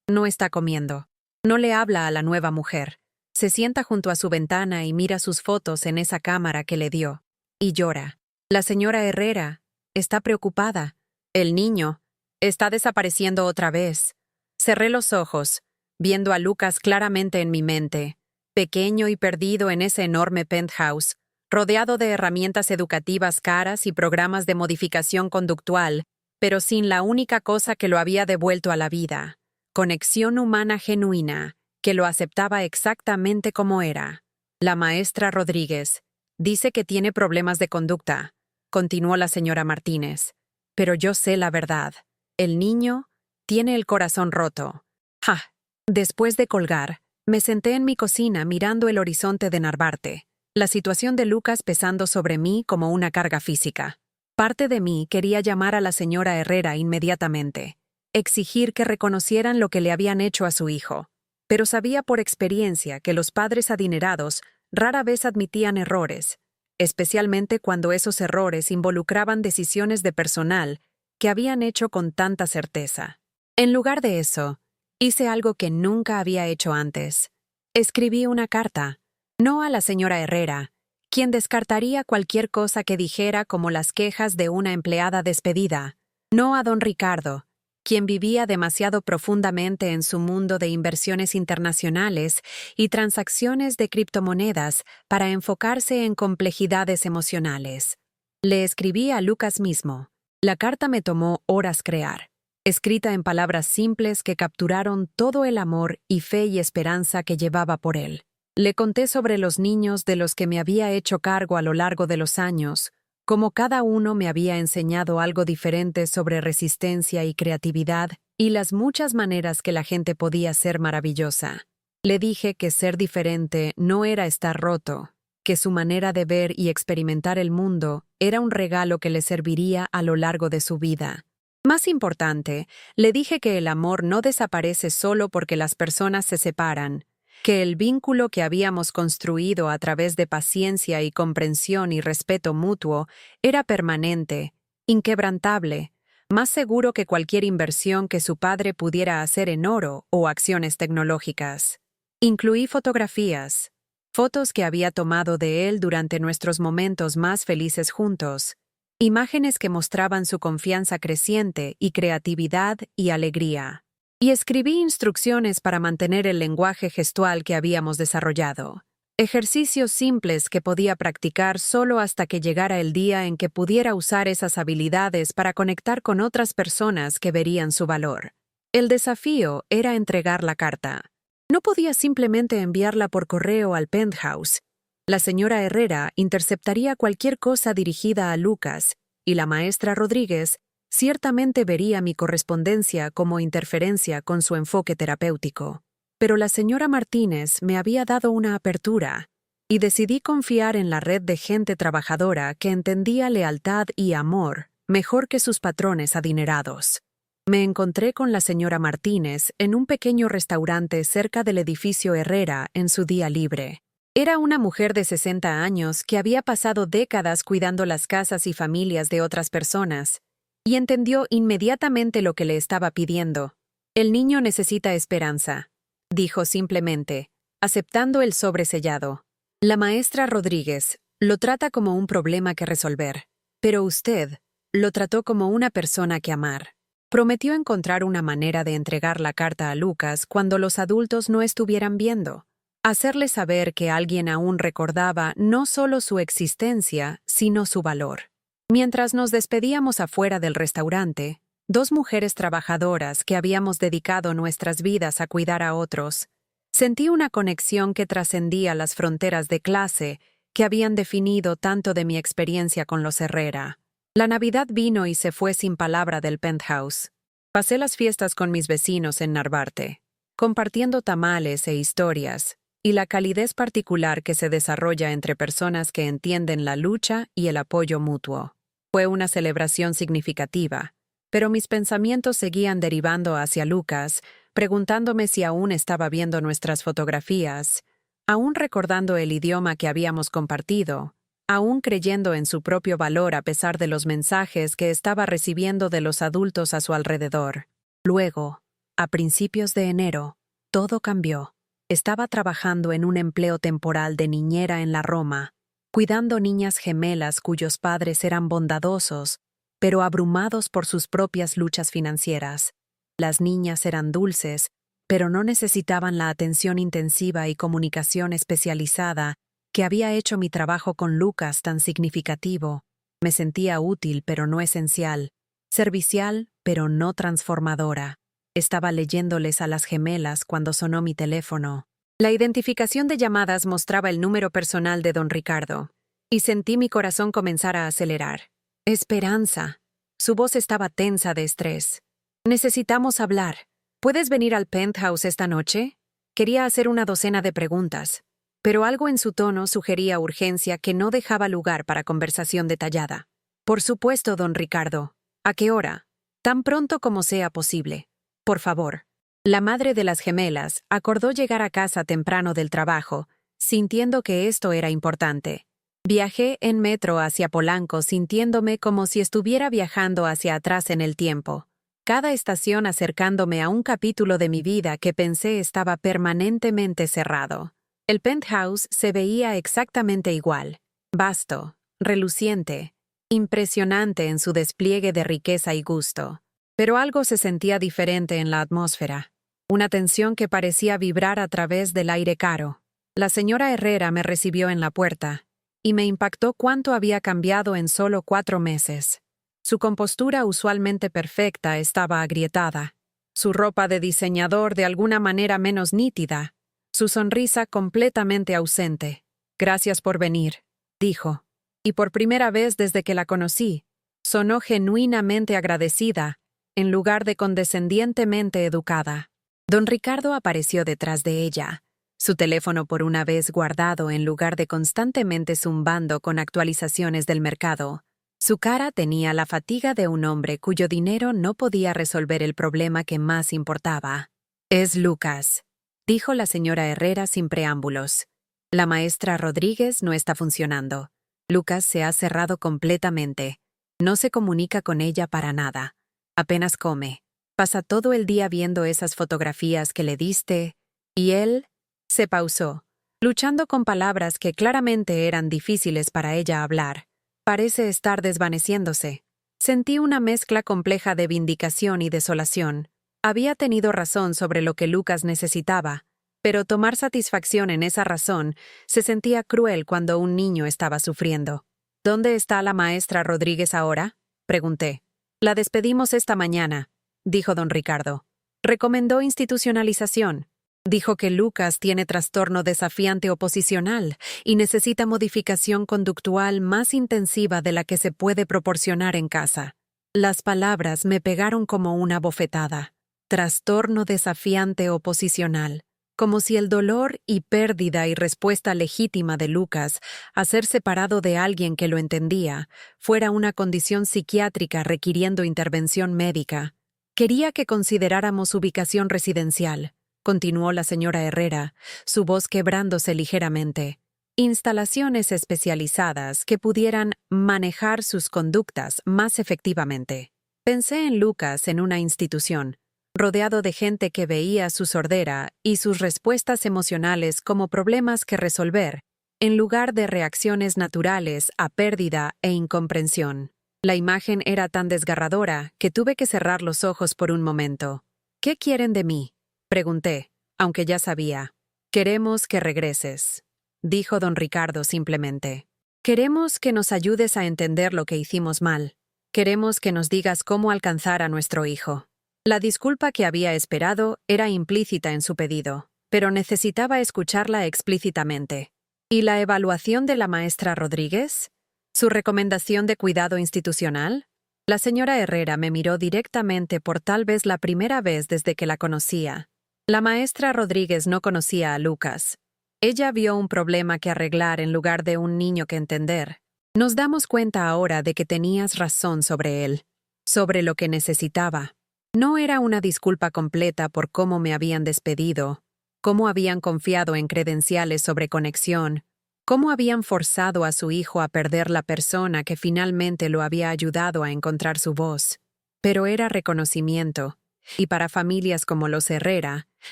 no está comiendo. No le habla a la nueva mujer. Se sienta junto a su ventana y mira sus fotos en esa cámara que le dio. Y llora. La señora Herrera está preocupada. El niño está desapareciendo otra vez». Cerré los ojos, viendo a Lucas claramente en mi mente, pequeño y perdido en ese enorme penthouse, rodeado de herramientas educativas caras y programas de modificación conductual, pero sin la única cosa que lo había devuelto a la vida: conexión humana genuina, que lo aceptaba exactamente como era. «La maestra Rodríguez dice que tiene problemas de conducta», continuó la señora Martínez. «Pero yo sé la verdad. El niño tiene el corazón roto». ¡Ja! Después de colgar, me senté en mi cocina mirando el horizonte de Narvarte, la situación de Lucas pesando sobre mí como una carga física. Parte de mí quería llamar a la señora Herrera inmediatamente, exigir que reconocieran lo que le habían hecho a su hijo, pero sabía por experiencia que los padres adinerados rara vez admitían errores, especialmente cuando esos errores involucraban decisiones de personal que habían hecho con tanta certeza. En lugar de eso, hice algo que nunca había hecho antes. Escribí una carta, no a la señora Herrera, quien descartaría cualquier cosa que dijera, como las quejas de una empleada despedida, no a don Ricardo, quien vivía demasiado profundamente en su mundo de inversiones internacionales y transacciones de criptomonedas para enfocarse en complejidades emocionales. Le escribí a Lucas mismo. La carta me tomó horas crear, escrita en palabras simples que capturaron todo el amor y fe y esperanza que llevaba por él. Le conté sobre los niños de los que me había hecho cargo a lo largo de los años, cómo cada uno me había enseñado algo diferente sobre resistencia y creatividad, y las muchas maneras que la gente podía ser maravillosa. Le dije que ser diferente no era estar roto, que su manera de ver y experimentar el mundo era un regalo que le serviría a lo largo de su vida. Más importante, le dije que el amor no desaparece solo porque las personas se separan, que el vínculo que habíamos construido a través de paciencia y comprensión y respeto mutuo era permanente, inquebrantable, más seguro que cualquier inversión que su padre pudiera hacer en oro o acciones tecnológicas. Incluí fotografías, fotos que había tomado de él durante nuestros momentos más felices juntos, imágenes que mostraban su confianza creciente y creatividad y alegría. Y escribí instrucciones para mantener el lenguaje gestual que habíamos desarrollado. Ejercicios simples que podía practicar solo hasta que llegara el día en que pudiera usar esas habilidades para conectar con otras personas que verían su valor. El desafío era entregar la carta. No podía simplemente enviarla por correo al penthouse. La señora Herrera interceptaría cualquier cosa dirigida a Lucas, y la maestra Rodríguez ciertamente vería mi correspondencia como interferencia con su enfoque terapéutico. Pero la señora Martínez me había dado una apertura, y decidí confiar en la red de gente trabajadora que entendía lealtad y amor mejor que sus patrones adinerados. Me encontré con la señora Martínez en un pequeño restaurante cerca del edificio Herrera en su día libre. Era una mujer de 60 años que había pasado décadas cuidando las casas y familias de otras personas, y entendió inmediatamente lo que le estaba pidiendo. «El niño necesita esperanza», dijo simplemente, aceptando el sobresellado. «La maestra Rodríguez lo trata como un problema que resolver, pero usted lo trató como una persona que amar». Prometió encontrar una manera de entregar la carta a Lucas cuando los adultos no estuvieran viendo, hacerle saber que alguien aún recordaba no solo su existencia, sino su valor. Mientras nos despedíamos afuera del restaurante, dos mujeres trabajadoras que habíamos dedicado nuestras vidas a cuidar a otros, sentí una conexión que trascendía las fronteras de clase que habían definido tanto de mi experiencia con los Herrera. La Navidad vino y se fue sin palabra del penthouse. Pasé las fiestas con mis vecinos en Narvarte, compartiendo tamales e historias, y la calidez particular que se desarrolla entre personas que entienden la lucha y el apoyo mutuo. Fue una celebración significativa, pero mis pensamientos seguían derivando hacia Lucas, preguntándome si aún estaba viendo nuestras fotografías, aún recordando el idioma que habíamos compartido, aún creyendo en su propio valor a pesar de los mensajes que estaba recibiendo de los adultos a su alrededor. Luego, a principios de enero, todo cambió. Estaba trabajando en un empleo temporal de niñera en la Roma, cuidando niñas gemelas cuyos padres eran bondadosos, pero abrumados por sus propias luchas financieras. Las niñas eran dulces, pero no necesitaban la atención intensiva y comunicación especializada que había hecho mi trabajo con Lucas tan significativo. Me sentía útil, pero no esencial, servicial, pero no transformadora. Estaba leyéndoles a las gemelas cuando sonó mi teléfono. La identificación de llamadas mostraba el número personal de don Ricardo, y sentí mi corazón comenzar a acelerar. Esperanza. Su voz estaba tensa de estrés. Necesitamos hablar. ¿Puedes venir al penthouse esta noche? Quería hacer una docena de preguntas, pero algo en su tono sugería urgencia que no dejaba lugar para conversación detallada. Por supuesto, don Ricardo. ¿A qué hora? Tan pronto como sea posible. Por favor. La madre de las gemelas acordó llegar a casa temprano del trabajo, sintiendo que esto era importante. Viajé en metro hacia Polanco sintiéndome como si estuviera viajando hacia atrás en el tiempo, cada estación acercándome a un capítulo de mi vida que pensé estaba permanentemente cerrado. El penthouse se veía exactamente igual, vasto, reluciente, impresionante en su despliegue de riqueza y gusto. Pero algo se sentía diferente en la atmósfera, una tensión que parecía vibrar a través del aire caro. La señora Herrera me recibió en la puerta, y me impactó cuánto había cambiado en solo 4 meses. Su compostura usualmente perfecta estaba agrietada, su ropa de diseñador de alguna manera menos nítida, su sonrisa completamente ausente. «Gracias por venir», dijo, y por primera vez desde que la conocí, sonó genuinamente agradecida, en lugar de condescendientemente educada. Don Ricardo apareció detrás de ella, su teléfono por una vez guardado en lugar de constantemente zumbando con actualizaciones del mercado. Su cara tenía la fatiga de un hombre cuyo dinero no podía resolver el problema que más importaba. «Es Lucas», dijo la señora Herrera sin preámbulos. «La maestra Rodríguez no está funcionando. Lucas se ha cerrado completamente. No se comunica con ella para nada. Apenas come. Pasa todo el día viendo esas fotografías que le diste, y él…» Se pausó, luchando con palabras que claramente eran difíciles para ella hablar. «Parece estar desvaneciéndose». Sentí una mezcla compleja de vindicación y desolación. Había tenido razón sobre lo que Lucas necesitaba, pero tomar satisfacción en esa razón se sentía cruel cuando un niño estaba sufriendo. «¿Dónde está la maestra Rodríguez ahora?», pregunté. «La despedimos esta mañana», dijo don Ricardo. «Recomendó institucionalización. Dijo que Lucas tiene trastorno desafiante oposicional y necesita modificación conductual más intensiva de la que se puede proporcionar en casa». Las palabras me pegaron como una bofetada. Trastorno desafiante oposicional. Como si el dolor y pérdida y respuesta legítima de Lucas a ser separado de alguien que lo entendía fuera una condición psiquiátrica requiriendo intervención médica. «Quería que consideráramos ubicación residencial», continuó la señora Herrera, su voz quebrándose ligeramente. «Instalaciones especializadas que pudieran manejar sus conductas más efectivamente». Pensé en Lucas en una institución, rodeado de gente que veía su sordera y sus respuestas emocionales como problemas que resolver, en lugar de reacciones naturales a pérdida e incomprensión. La imagen era tan desgarradora que tuve que cerrar los ojos por un momento. «¿Qué quieren de mí?», pregunté, aunque ya sabía. «Queremos que regreses», dijo don Ricardo simplemente. «Queremos que nos ayudes a entender lo que hicimos mal. Queremos que nos digas cómo alcanzar a nuestro hijo». La disculpa que había esperado era implícita en su pedido, pero necesitaba escucharla explícitamente. «¿Y la evaluación de la maestra Rodríguez?». ¿Su recomendación de cuidado institucional? La señora Herrera me miró directamente por tal vez la primera vez desde que la conocía. La maestra Rodríguez no conocía a Lucas. Ella vio un problema que arreglar en lugar de un niño que entender. Nos damos cuenta ahora de que tenías razón sobre él, sobre lo que necesitaba. No era una disculpa completa por cómo me habían despedido, cómo habían confiado en credenciales sobre conexión, cómo habían forzado a su hijo a perder la persona que finalmente lo había ayudado a encontrar su voz. Pero era reconocimiento, y para familias como los Herrera,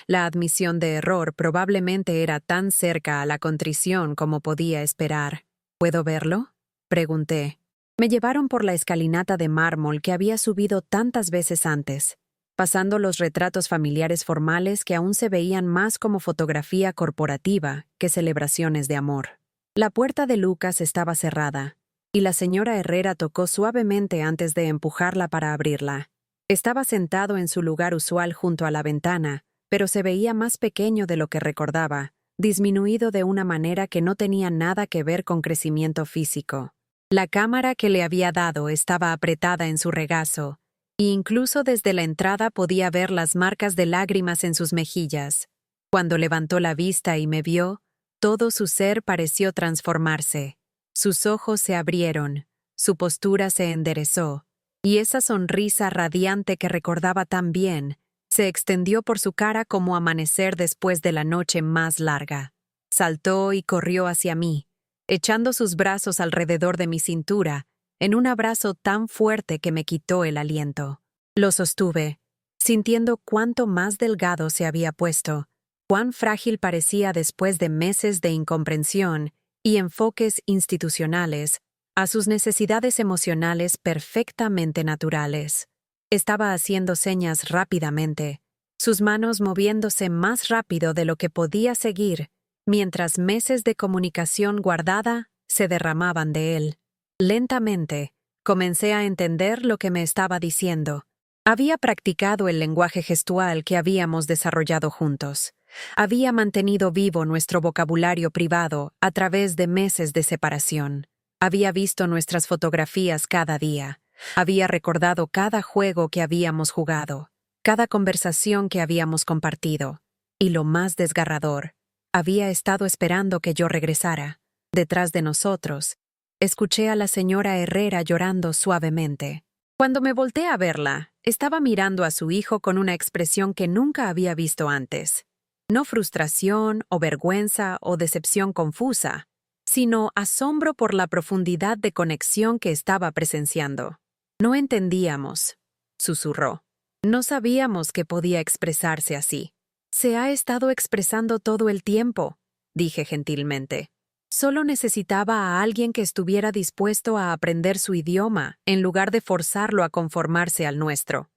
la admisión de error probablemente era tan cerca a la contrición como podía esperar. ¿Puedo verlo?, pregunté. Me llevaron por la escalinata de mármol que había subido tantas veces antes, pasando los retratos familiares formales que aún se veían más como fotografía corporativa que celebraciones de amor. La puerta de Lucas estaba cerrada, y la señora Herrera tocó suavemente antes de empujarla para abrirla. Estaba sentado en su lugar usual junto a la ventana, pero se veía más pequeño de lo que recordaba, disminuido de una manera que no tenía nada que ver con crecimiento físico. La cámara que le había dado estaba apretada en su regazo, e incluso desde la entrada podía ver las marcas de lágrimas en sus mejillas. Cuando levantó la vista y me vio, todo su ser pareció transformarse. Sus ojos se abrieron, su postura se enderezó, y esa sonrisa radiante que recordaba tan bien se extendió por su cara como amanecer después de la noche más larga. Saltó y corrió hacia mí, echando sus brazos alrededor de mi cintura, en un abrazo tan fuerte que me quitó el aliento. Lo sostuve, sintiendo cuánto más delgado se había puesto, cuán frágil parecía después de meses de incomprensión y enfoques institucionales a sus necesidades emocionales perfectamente naturales. Estaba haciendo señas rápidamente, sus manos moviéndose más rápido de lo que podía seguir, mientras meses de comunicación guardada se derramaban de él. Lentamente, comencé a entender lo que me estaba diciendo. Había practicado el lenguaje gestual que habíamos desarrollado juntos. Había mantenido vivo nuestro vocabulario privado a través de meses de separación. Había visto nuestras fotografías cada día. Había recordado cada juego que habíamos jugado, cada conversación que habíamos compartido. Y lo más desgarrador, había estado esperando que yo regresara. Detrás de nosotros, escuché a la señora Herrera llorando suavemente. Cuando me volteé a verla, estaba mirando a su hijo con una expresión que nunca había visto antes. No frustración o vergüenza o decepción confusa, sino asombro por la profundidad de conexión que estaba presenciando. No entendíamos, susurró. No sabíamos que podía expresarse así. Se ha estado expresando todo el tiempo, dije gentilmente. Solo necesitaba a alguien que estuviera dispuesto a aprender su idioma en lugar de forzarlo a conformarse al nuestro.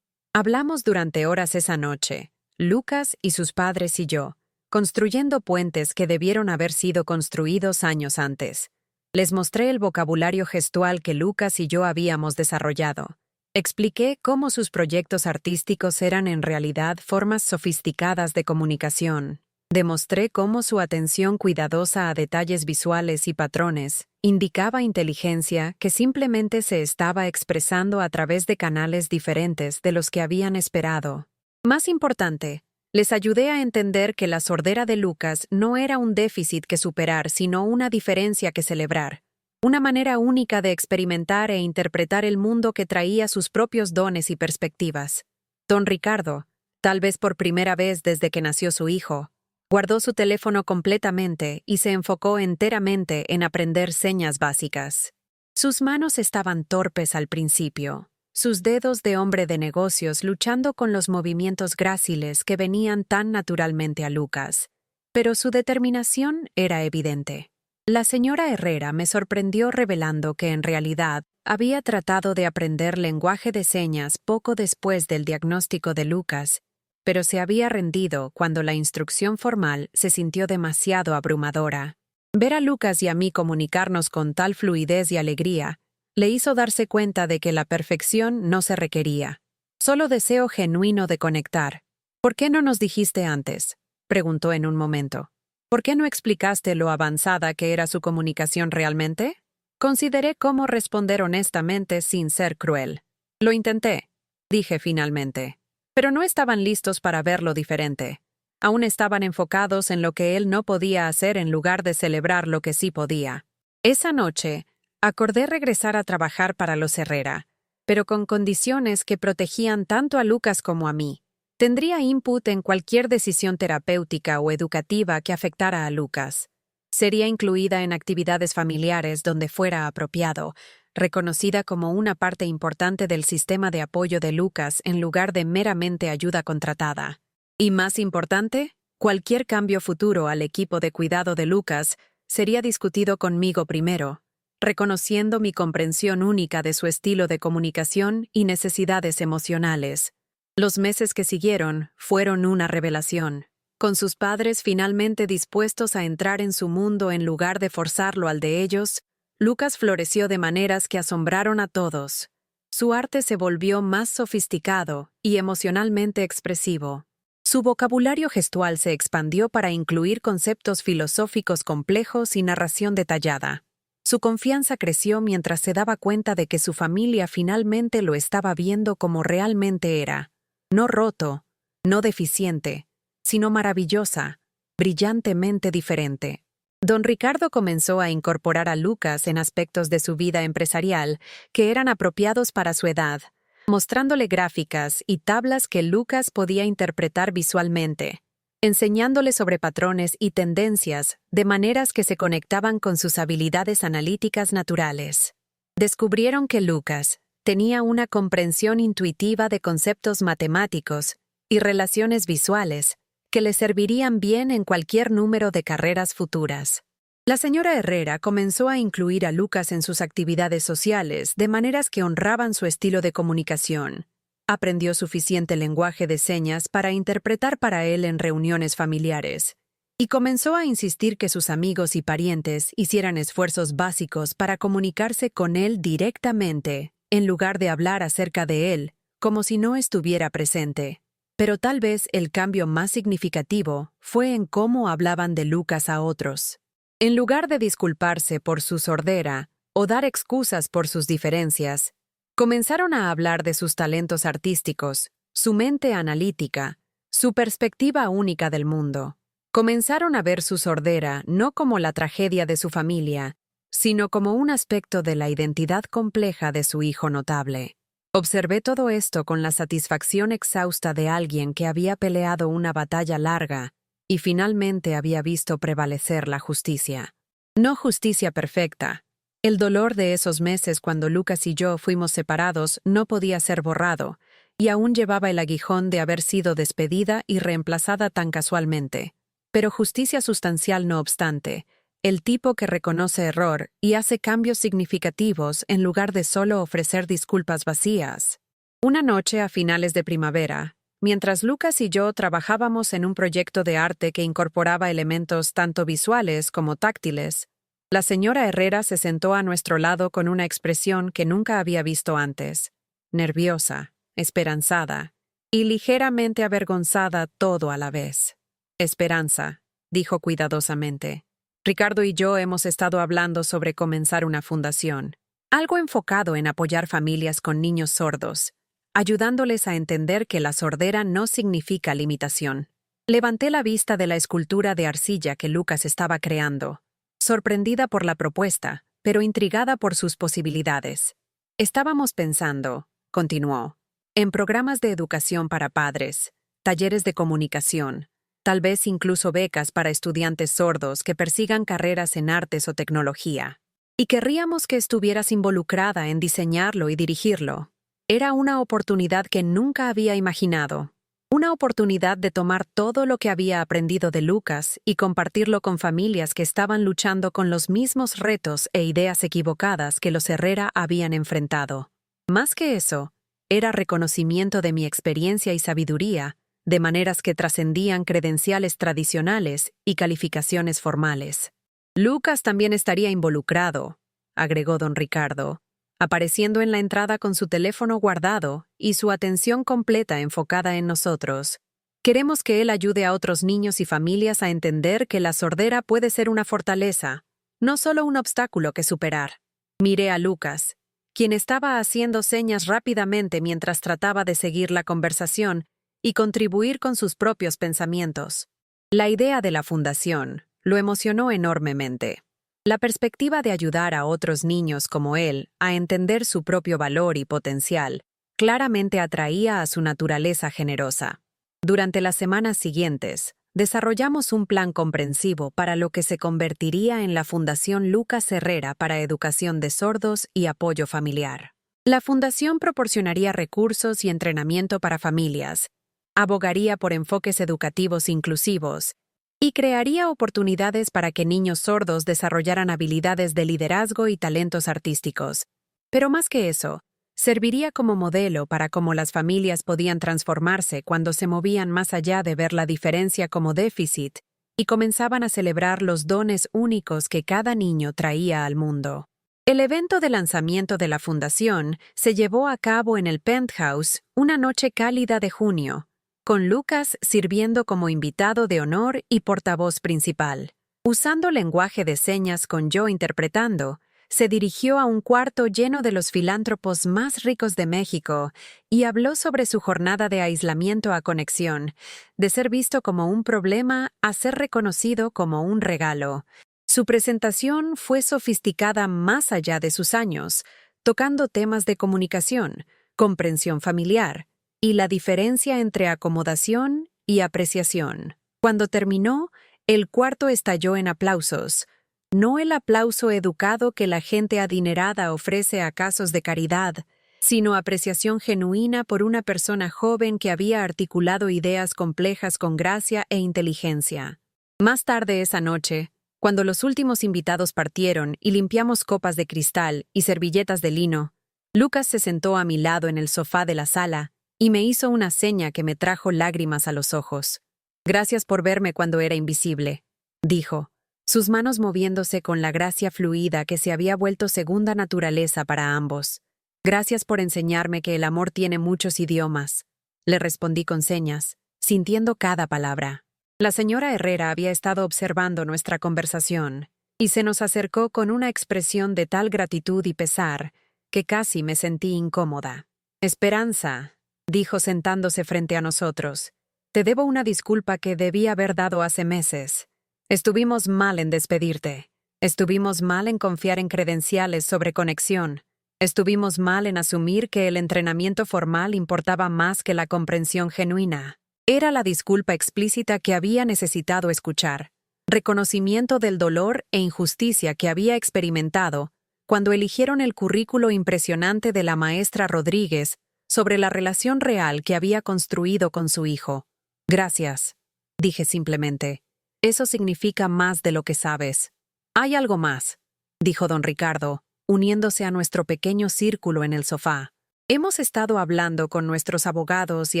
Hablamos durante horas esa noche, Lucas y sus padres y yo, construyendo puentes que debieron haber sido construidos años antes. Les mostré el vocabulario gestual que Lucas y yo habíamos desarrollado. Expliqué cómo sus proyectos artísticos eran en realidad formas sofisticadas de comunicación. Demostré cómo su atención cuidadosa a detalles visuales y patrones indicaba inteligencia que simplemente se estaba expresando a través de canales diferentes de los que habían esperado. Más importante, les ayudé a entender que la sordera de Lucas no era un déficit que superar, sino una diferencia que celebrar. Una manera única de experimentar e interpretar el mundo que traía sus propios dones y perspectivas. Don Ricardo, tal vez por primera vez desde que nació su hijo, guardó su teléfono completamente y se enfocó enteramente en aprender señas básicas. Sus manos estaban torpes al principio, sus dedos de hombre de negocios luchando con los movimientos gráciles que venían tan naturalmente a Lucas, pero su determinación era evidente. La señora Herrera me sorprendió revelando que en realidad había tratado de aprender lenguaje de señas poco después del diagnóstico de Lucas, pero se había rendido cuando la instrucción formal se sintió demasiado abrumadora. Ver a Lucas y a mí comunicarnos con tal fluidez y alegría le hizo darse cuenta de que la perfección no se requería. Solo deseo genuino de conectar. ¿Por qué no nos dijiste antes?, preguntó en un momento. ¿Por qué no explicaste lo avanzada que era su comunicación realmente? Consideré cómo responder honestamente sin ser cruel. Lo intenté, dije finalmente. Pero no estaban listos para verlo diferente. Aún estaban enfocados en lo que él no podía hacer en lugar de celebrar lo que sí podía. Esa noche, acordé regresar a trabajar para los Herrera, pero con condiciones que protegían tanto a Lucas como a mí. Tendría input en cualquier decisión terapéutica o educativa que afectara a Lucas. Sería incluida en actividades familiares donde fuera apropiado, reconocida como una parte importante del sistema de apoyo de Lucas en lugar de meramente ayuda contratada. Y más importante, cualquier cambio futuro al equipo de cuidado de Lucas sería discutido conmigo primero, reconociendo mi comprensión única de su estilo de comunicación y necesidades emocionales. Los meses que siguieron fueron una revelación. Con sus padres finalmente dispuestos a entrar en su mundo en lugar de forzarlo al de ellos, Lucas floreció de maneras que asombraron a todos. Su arte se volvió más sofisticado y emocionalmente expresivo. Su vocabulario gestual se expandió para incluir conceptos filosóficos complejos y narración detallada. Su confianza creció mientras se daba cuenta de que su familia finalmente lo estaba viendo como realmente era. No roto, no deficiente, sino maravillosa, brillantemente diferente. Don Ricardo comenzó a incorporar a Lucas en aspectos de su vida empresarial que eran apropiados para su edad, mostrándole gráficas y tablas que Lucas podía interpretar visualmente, enseñándole sobre patrones y tendencias de maneras que se conectaban con sus habilidades analíticas naturales. Descubrieron que Lucas tenía una comprensión intuitiva de conceptos matemáticos y relaciones visuales que le servirían bien en cualquier número de carreras futuras. La señora Herrera comenzó a incluir a Lucas en sus actividades sociales de maneras que honraban su estilo de comunicación. Aprendió suficiente lenguaje de señas para interpretar para él en reuniones familiares, y comenzó a insistir que sus amigos y parientes hicieran esfuerzos básicos para comunicarse con él directamente, en lugar de hablar acerca de él, como si no estuviera presente. Pero tal vez el cambio más significativo fue en cómo hablaban de Lucas a otros. En lugar de disculparse por su sordera o dar excusas por sus diferencias, comenzaron a hablar de sus talentos artísticos, su mente analítica, su perspectiva única del mundo. Comenzaron a ver su sordera no como la tragedia de su familia, sino como un aspecto de la identidad compleja de su hijo notable. Observé todo esto con la satisfacción exhausta de alguien que había peleado una batalla larga y finalmente había visto prevalecer la justicia. No justicia perfecta. El dolor de esos meses cuando Lucas y yo fuimos separados no podía ser borrado, y aún llevaba el aguijón de haber sido despedida y reemplazada tan casualmente. Pero justicia sustancial no obstante, el tipo que reconoce error y hace cambios significativos en lugar de solo ofrecer disculpas vacías. Una noche a finales de primavera, mientras Lucas y yo trabajábamos en un proyecto de arte que incorporaba elementos tanto visuales como táctiles, la señora Herrera se sentó a nuestro lado con una expresión que nunca había visto antes, nerviosa, esperanzada y ligeramente avergonzada todo a la vez. Esperanza, dijo cuidadosamente. Ricardo y yo hemos estado hablando sobre comenzar una fundación, algo enfocado en apoyar familias con niños sordos, ayudándoles a entender que la sordera no significa limitación. Levanté la vista de la escultura de arcilla que Lucas estaba creando, sorprendida por la propuesta, pero intrigada por sus posibilidades. Estábamos pensando, continuó, en programas de educación para padres, talleres de comunicación, tal vez incluso becas para estudiantes sordos que persigan carreras en artes o tecnología. Y querríamos que estuvieras involucrada en diseñarlo y dirigirlo. Era una oportunidad que nunca había imaginado. Una oportunidad de tomar todo lo que había aprendido de Lucas y compartirlo con familias que estaban luchando con los mismos retos e ideas equivocadas que los Herrera habían enfrentado. Más que eso, era reconocimiento de mi experiencia y sabiduría, de maneras que trascendían credenciales tradicionales y calificaciones formales. Lucas también estaría involucrado, agregó don Ricardo, apareciendo en la entrada con su teléfono guardado y su atención completa enfocada en nosotros. Queremos que él ayude a otros niños y familias a entender que la sordera puede ser una fortaleza, no solo un obstáculo que superar. Miré a Lucas, quien estaba haciendo señas rápidamente mientras trataba de seguir la conversación y contribuir con sus propios pensamientos. La idea de la fundación lo emocionó enormemente. La perspectiva de ayudar a otros niños como él a entender su propio valor y potencial claramente atraía a su naturaleza generosa. Durante las semanas siguientes, desarrollamos un plan comprensivo para lo que se convertiría en la Fundación Lucas Herrera para Educación de Sordos y Apoyo Familiar. La fundación proporcionaría recursos y entrenamiento para familias, abogaría por enfoques educativos inclusivos y crearía oportunidades para que niños sordos desarrollaran habilidades de liderazgo y talentos artísticos. Pero más que eso, serviría como modelo para cómo las familias podían transformarse cuando se movían más allá de ver la diferencia como déficit y comenzaban a celebrar los dones únicos que cada niño traía al mundo. El evento de lanzamiento de la fundación se llevó a cabo en el Penthouse una noche cálida de junio, con Lucas sirviendo como invitado de honor y portavoz principal. Usando lenguaje de señas con yo interpretando, se dirigió a un cuarto lleno de los filántropos más ricos de México y habló sobre su jornada de aislamiento a conexión, de ser visto como un problema a ser reconocido como un regalo. Su presentación fue sofisticada más allá de sus años, tocando temas de comunicación, comprensión familiar y la diferencia entre acomodación y apreciación. Cuando terminó, el cuarto estalló en aplausos. No el aplauso educado que la gente adinerada ofrece a casos de caridad, sino apreciación genuina por una persona joven que había articulado ideas complejas con gracia e inteligencia. Más tarde esa noche, cuando los últimos invitados partieron y limpiamos copas de cristal y servilletas de lino, Lucas se sentó a mi lado en el sofá de la sala y me hizo una seña que me trajo lágrimas a los ojos. «Gracias por verme cuando era invisible», dijo, sus manos moviéndose con la gracia fluida que se había vuelto segunda naturaleza para ambos. «Gracias por enseñarme que el amor tiene muchos idiomas», le respondí con señas, sintiendo cada palabra. La señora Herrera había estado observando nuestra conversación y se nos acercó con una expresión de tal gratitud y pesar que casi me sentí incómoda. «Esperanza», dijo sentándose frente a nosotros, «te debo una disculpa que debí haber dado hace meses. Estuvimos mal en despedirte. Estuvimos mal en confiar en credenciales sobre conexión. Estuvimos mal en asumir que el entrenamiento formal importaba más que la comprensión genuina». Era la disculpa explícita que había necesitado escuchar. Reconocimiento del dolor e injusticia que había experimentado cuando eligieron el currículo impresionante de la maestra Rodríguez sobre la relación real que había construido con su hijo. «Gracias», dije simplemente. «Eso significa más de lo que sabes». «Hay algo más», dijo don Ricardo, uniéndose a nuestro pequeño círculo en el sofá. «Hemos estado hablando con nuestros abogados y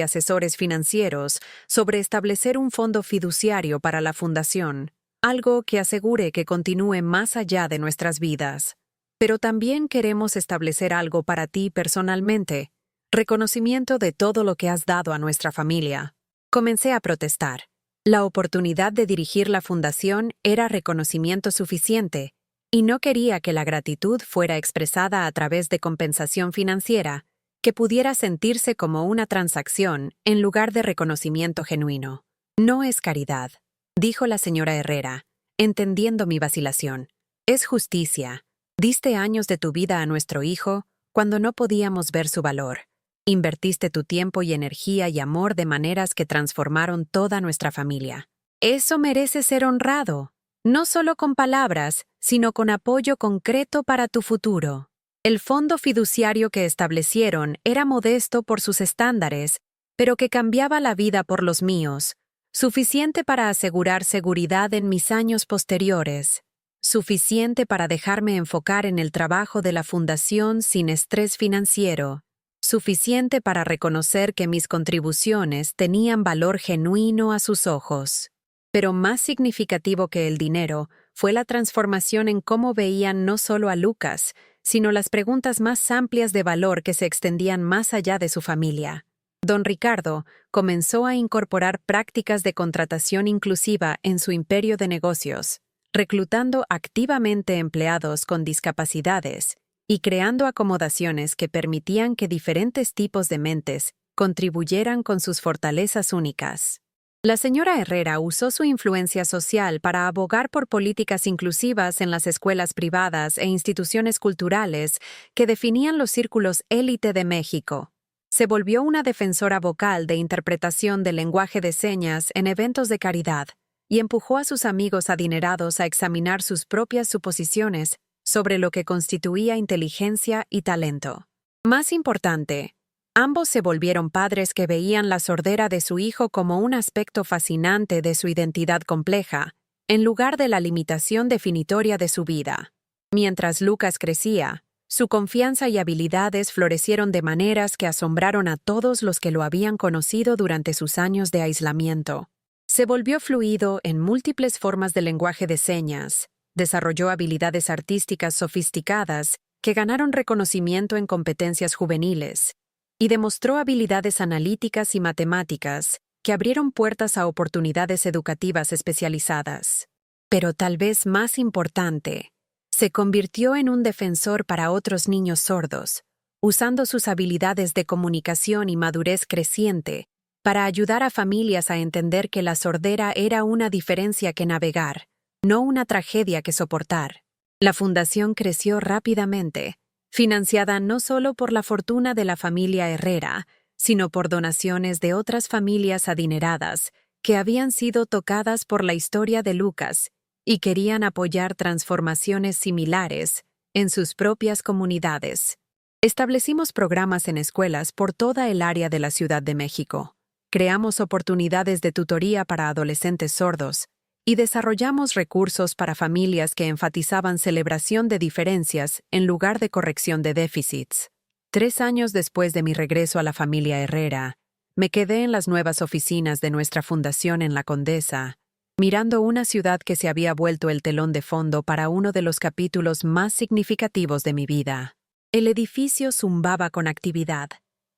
asesores financieros sobre establecer un fondo fiduciario para la fundación, algo que asegure que continúe más allá de nuestras vidas. Pero también queremos establecer algo para ti personalmente, reconocimiento de todo lo que has dado a nuestra familia». Comencé a protestar. La oportunidad de dirigir la fundación era reconocimiento suficiente, y no quería que la gratitud fuera expresada a través de compensación financiera, que pudiera sentirse como una transacción en lugar de reconocimiento genuino. «No es caridad», dijo la señora Herrera, entendiendo mi vacilación. «Es justicia. Diste años de tu vida a nuestro hijo cuando no podíamos ver su valor. Invertiste tu tiempo y energía y amor de maneras que transformaron toda nuestra familia. Eso merece ser honrado, no solo con palabras, sino con apoyo concreto para tu futuro». El fondo fiduciario que establecieron era modesto por sus estándares, pero que cambiaba la vida por los míos, suficiente para asegurar seguridad en mis años posteriores, suficiente para dejarme enfocar en el trabajo de la fundación sin estrés financiero, suficiente para reconocer que mis contribuciones tenían valor genuino a sus ojos. Pero más significativo que el dinero fue la transformación en cómo veían no solo a Lucas, sino las preguntas más amplias de valor que se extendían más allá de su familia. Don Ricardo comenzó a incorporar prácticas de contratación inclusiva en su imperio de negocios, reclutando activamente empleados con discapacidades y creando acomodaciones que permitían que diferentes tipos de mentes contribuyeran con sus fortalezas únicas. La señora Herrera usó su influencia social para abogar por políticas inclusivas en las escuelas privadas e instituciones culturales que definían los círculos élite de México. Se volvió una defensora vocal de interpretación del lenguaje de señas en eventos de caridad y empujó a sus amigos adinerados a examinar sus propias suposiciones sobre lo que constituía inteligencia y talento. Más importante, ambos se volvieron padres que veían la sordera de su hijo como un aspecto fascinante de su identidad compleja, en lugar de la limitación definitoria de su vida. Mientras Lucas crecía, su confianza y habilidades florecieron de maneras que asombraron a todos los que lo habían conocido durante sus años de aislamiento. Se volvió fluido en múltiples formas de lenguaje de señas, desarrolló habilidades artísticas sofisticadas que ganaron reconocimiento en competencias juveniles, y demostró habilidades analíticas y matemáticas que abrieron puertas a oportunidades educativas especializadas. Pero tal vez más importante, se convirtió en un defensor para otros niños sordos, usando sus habilidades de comunicación y madurez creciente para ayudar a familias a entender que la sordera era una diferencia que navegar, no una tragedia que soportar. La fundación creció rápidamente, financiada no solo por la fortuna de la familia Herrera, sino por donaciones de otras familias adineradas que habían sido tocadas por la historia de Lucas y querían apoyar transformaciones similares en sus propias comunidades. Establecimos programas en escuelas por toda el área de la Ciudad de México. Creamos oportunidades de tutoría para adolescentes sordos y desarrollamos recursos para familias que enfatizaban celebración de diferencias en lugar de corrección de déficits. 3 años después de mi regreso a la familia Herrera, me quedé en las nuevas oficinas de nuestra fundación en La Condesa, mirando una ciudad que se había vuelto el telón de fondo para uno de los capítulos más significativos de mi vida. El edificio zumbaba con actividad.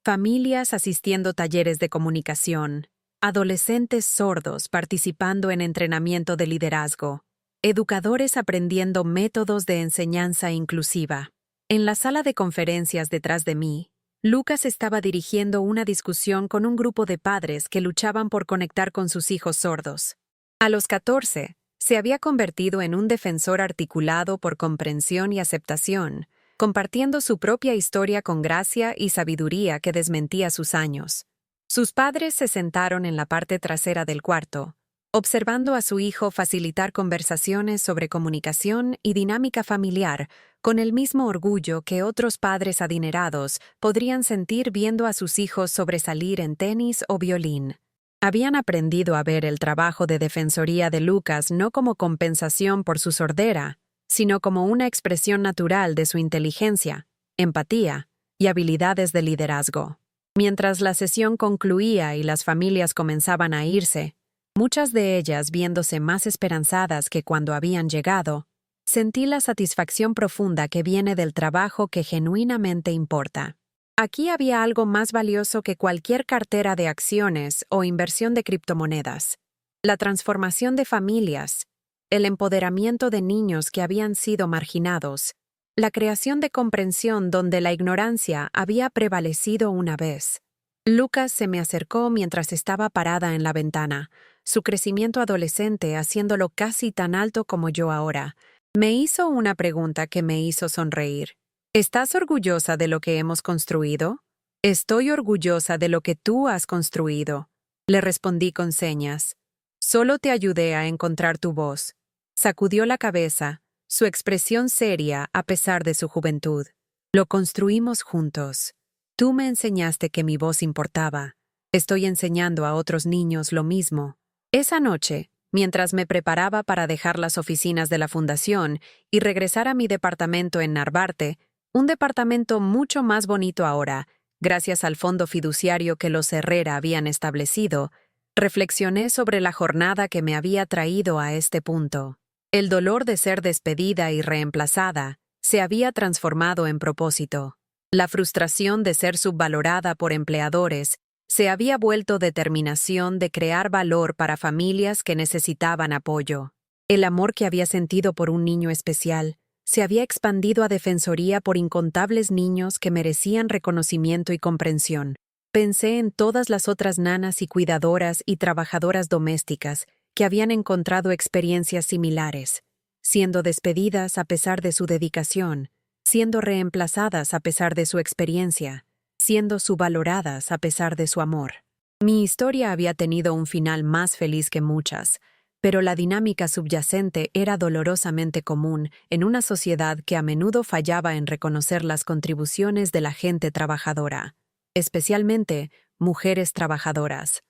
Familias asistiendo talleres de comunicación, adolescentes sordos participando en entrenamiento de liderazgo, educadores aprendiendo métodos de enseñanza inclusiva. En la sala de conferencias detrás de mí, Lucas estaba dirigiendo una discusión con un grupo de padres que luchaban por conectar con sus hijos sordos. A los 14, se había convertido en un defensor articulado por comprensión y aceptación, compartiendo su propia historia con gracia y sabiduría que desmentía sus años. Sus padres se sentaron en la parte trasera del cuarto, observando a su hijo facilitar conversaciones sobre comunicación y dinámica familiar con el mismo orgullo que otros padres adinerados podrían sentir viendo a sus hijos sobresalir en tenis o violín. Habían aprendido a ver el trabajo de defensoría de Lucas no como compensación por su sordera, sino como una expresión natural de su inteligencia, empatía y habilidades de liderazgo. Mientras la sesión concluía y las familias comenzaban a irse, muchas de ellas viéndose más esperanzadas que cuando habían llegado, sentí la satisfacción profunda que viene del trabajo que genuinamente importa. Aquí había algo más valioso que cualquier cartera de acciones o inversión de criptomonedas: la transformación de familias, el empoderamiento de niños que habían sido marginados, la creación de comprensión donde la ignorancia había prevalecido una vez. Lucas se me acercó mientras estaba parada en la ventana, su crecimiento adolescente haciéndolo casi tan alto como yo ahora. Me hizo una pregunta que me hizo sonreír. ¿Estás orgullosa de lo que hemos construido? Estoy orgullosa de lo que tú has construido, le respondí con señas. Solo te ayudé a encontrar tu voz. Sacudió la cabeza, su expresión seria a pesar de su juventud. Lo construimos juntos. Tú me enseñaste que mi voz importaba. Estoy enseñando a otros niños lo mismo. Esa noche, mientras me preparaba para dejar las oficinas de la fundación y regresar a mi departamento en Narvarte, un departamento mucho más bonito ahora, gracias al fondo fiduciario que los Herrera habían establecido, reflexioné sobre la jornada que me había traído a este punto. El dolor de ser despedida y reemplazada se había transformado en propósito. La frustración de ser subvalorada por empleadores se había vuelto determinación de crear valor para familias que necesitaban apoyo. El amor que había sentido por un niño especial se había expandido a defensoría por incontables niños que merecían reconocimiento y comprensión. Pensé en todas las otras nanas y cuidadoras y trabajadoras domésticas que habían encontrado experiencias similares, siendo despedidas a pesar de su dedicación, siendo reemplazadas a pesar de su experiencia, siendo subvaloradas a pesar de su amor. Mi historia había tenido un final más feliz que muchas, pero la dinámica subyacente era dolorosamente común en una sociedad que a menudo fallaba en reconocer las contribuciones de la gente trabajadora, especialmente mujeres trabajadoras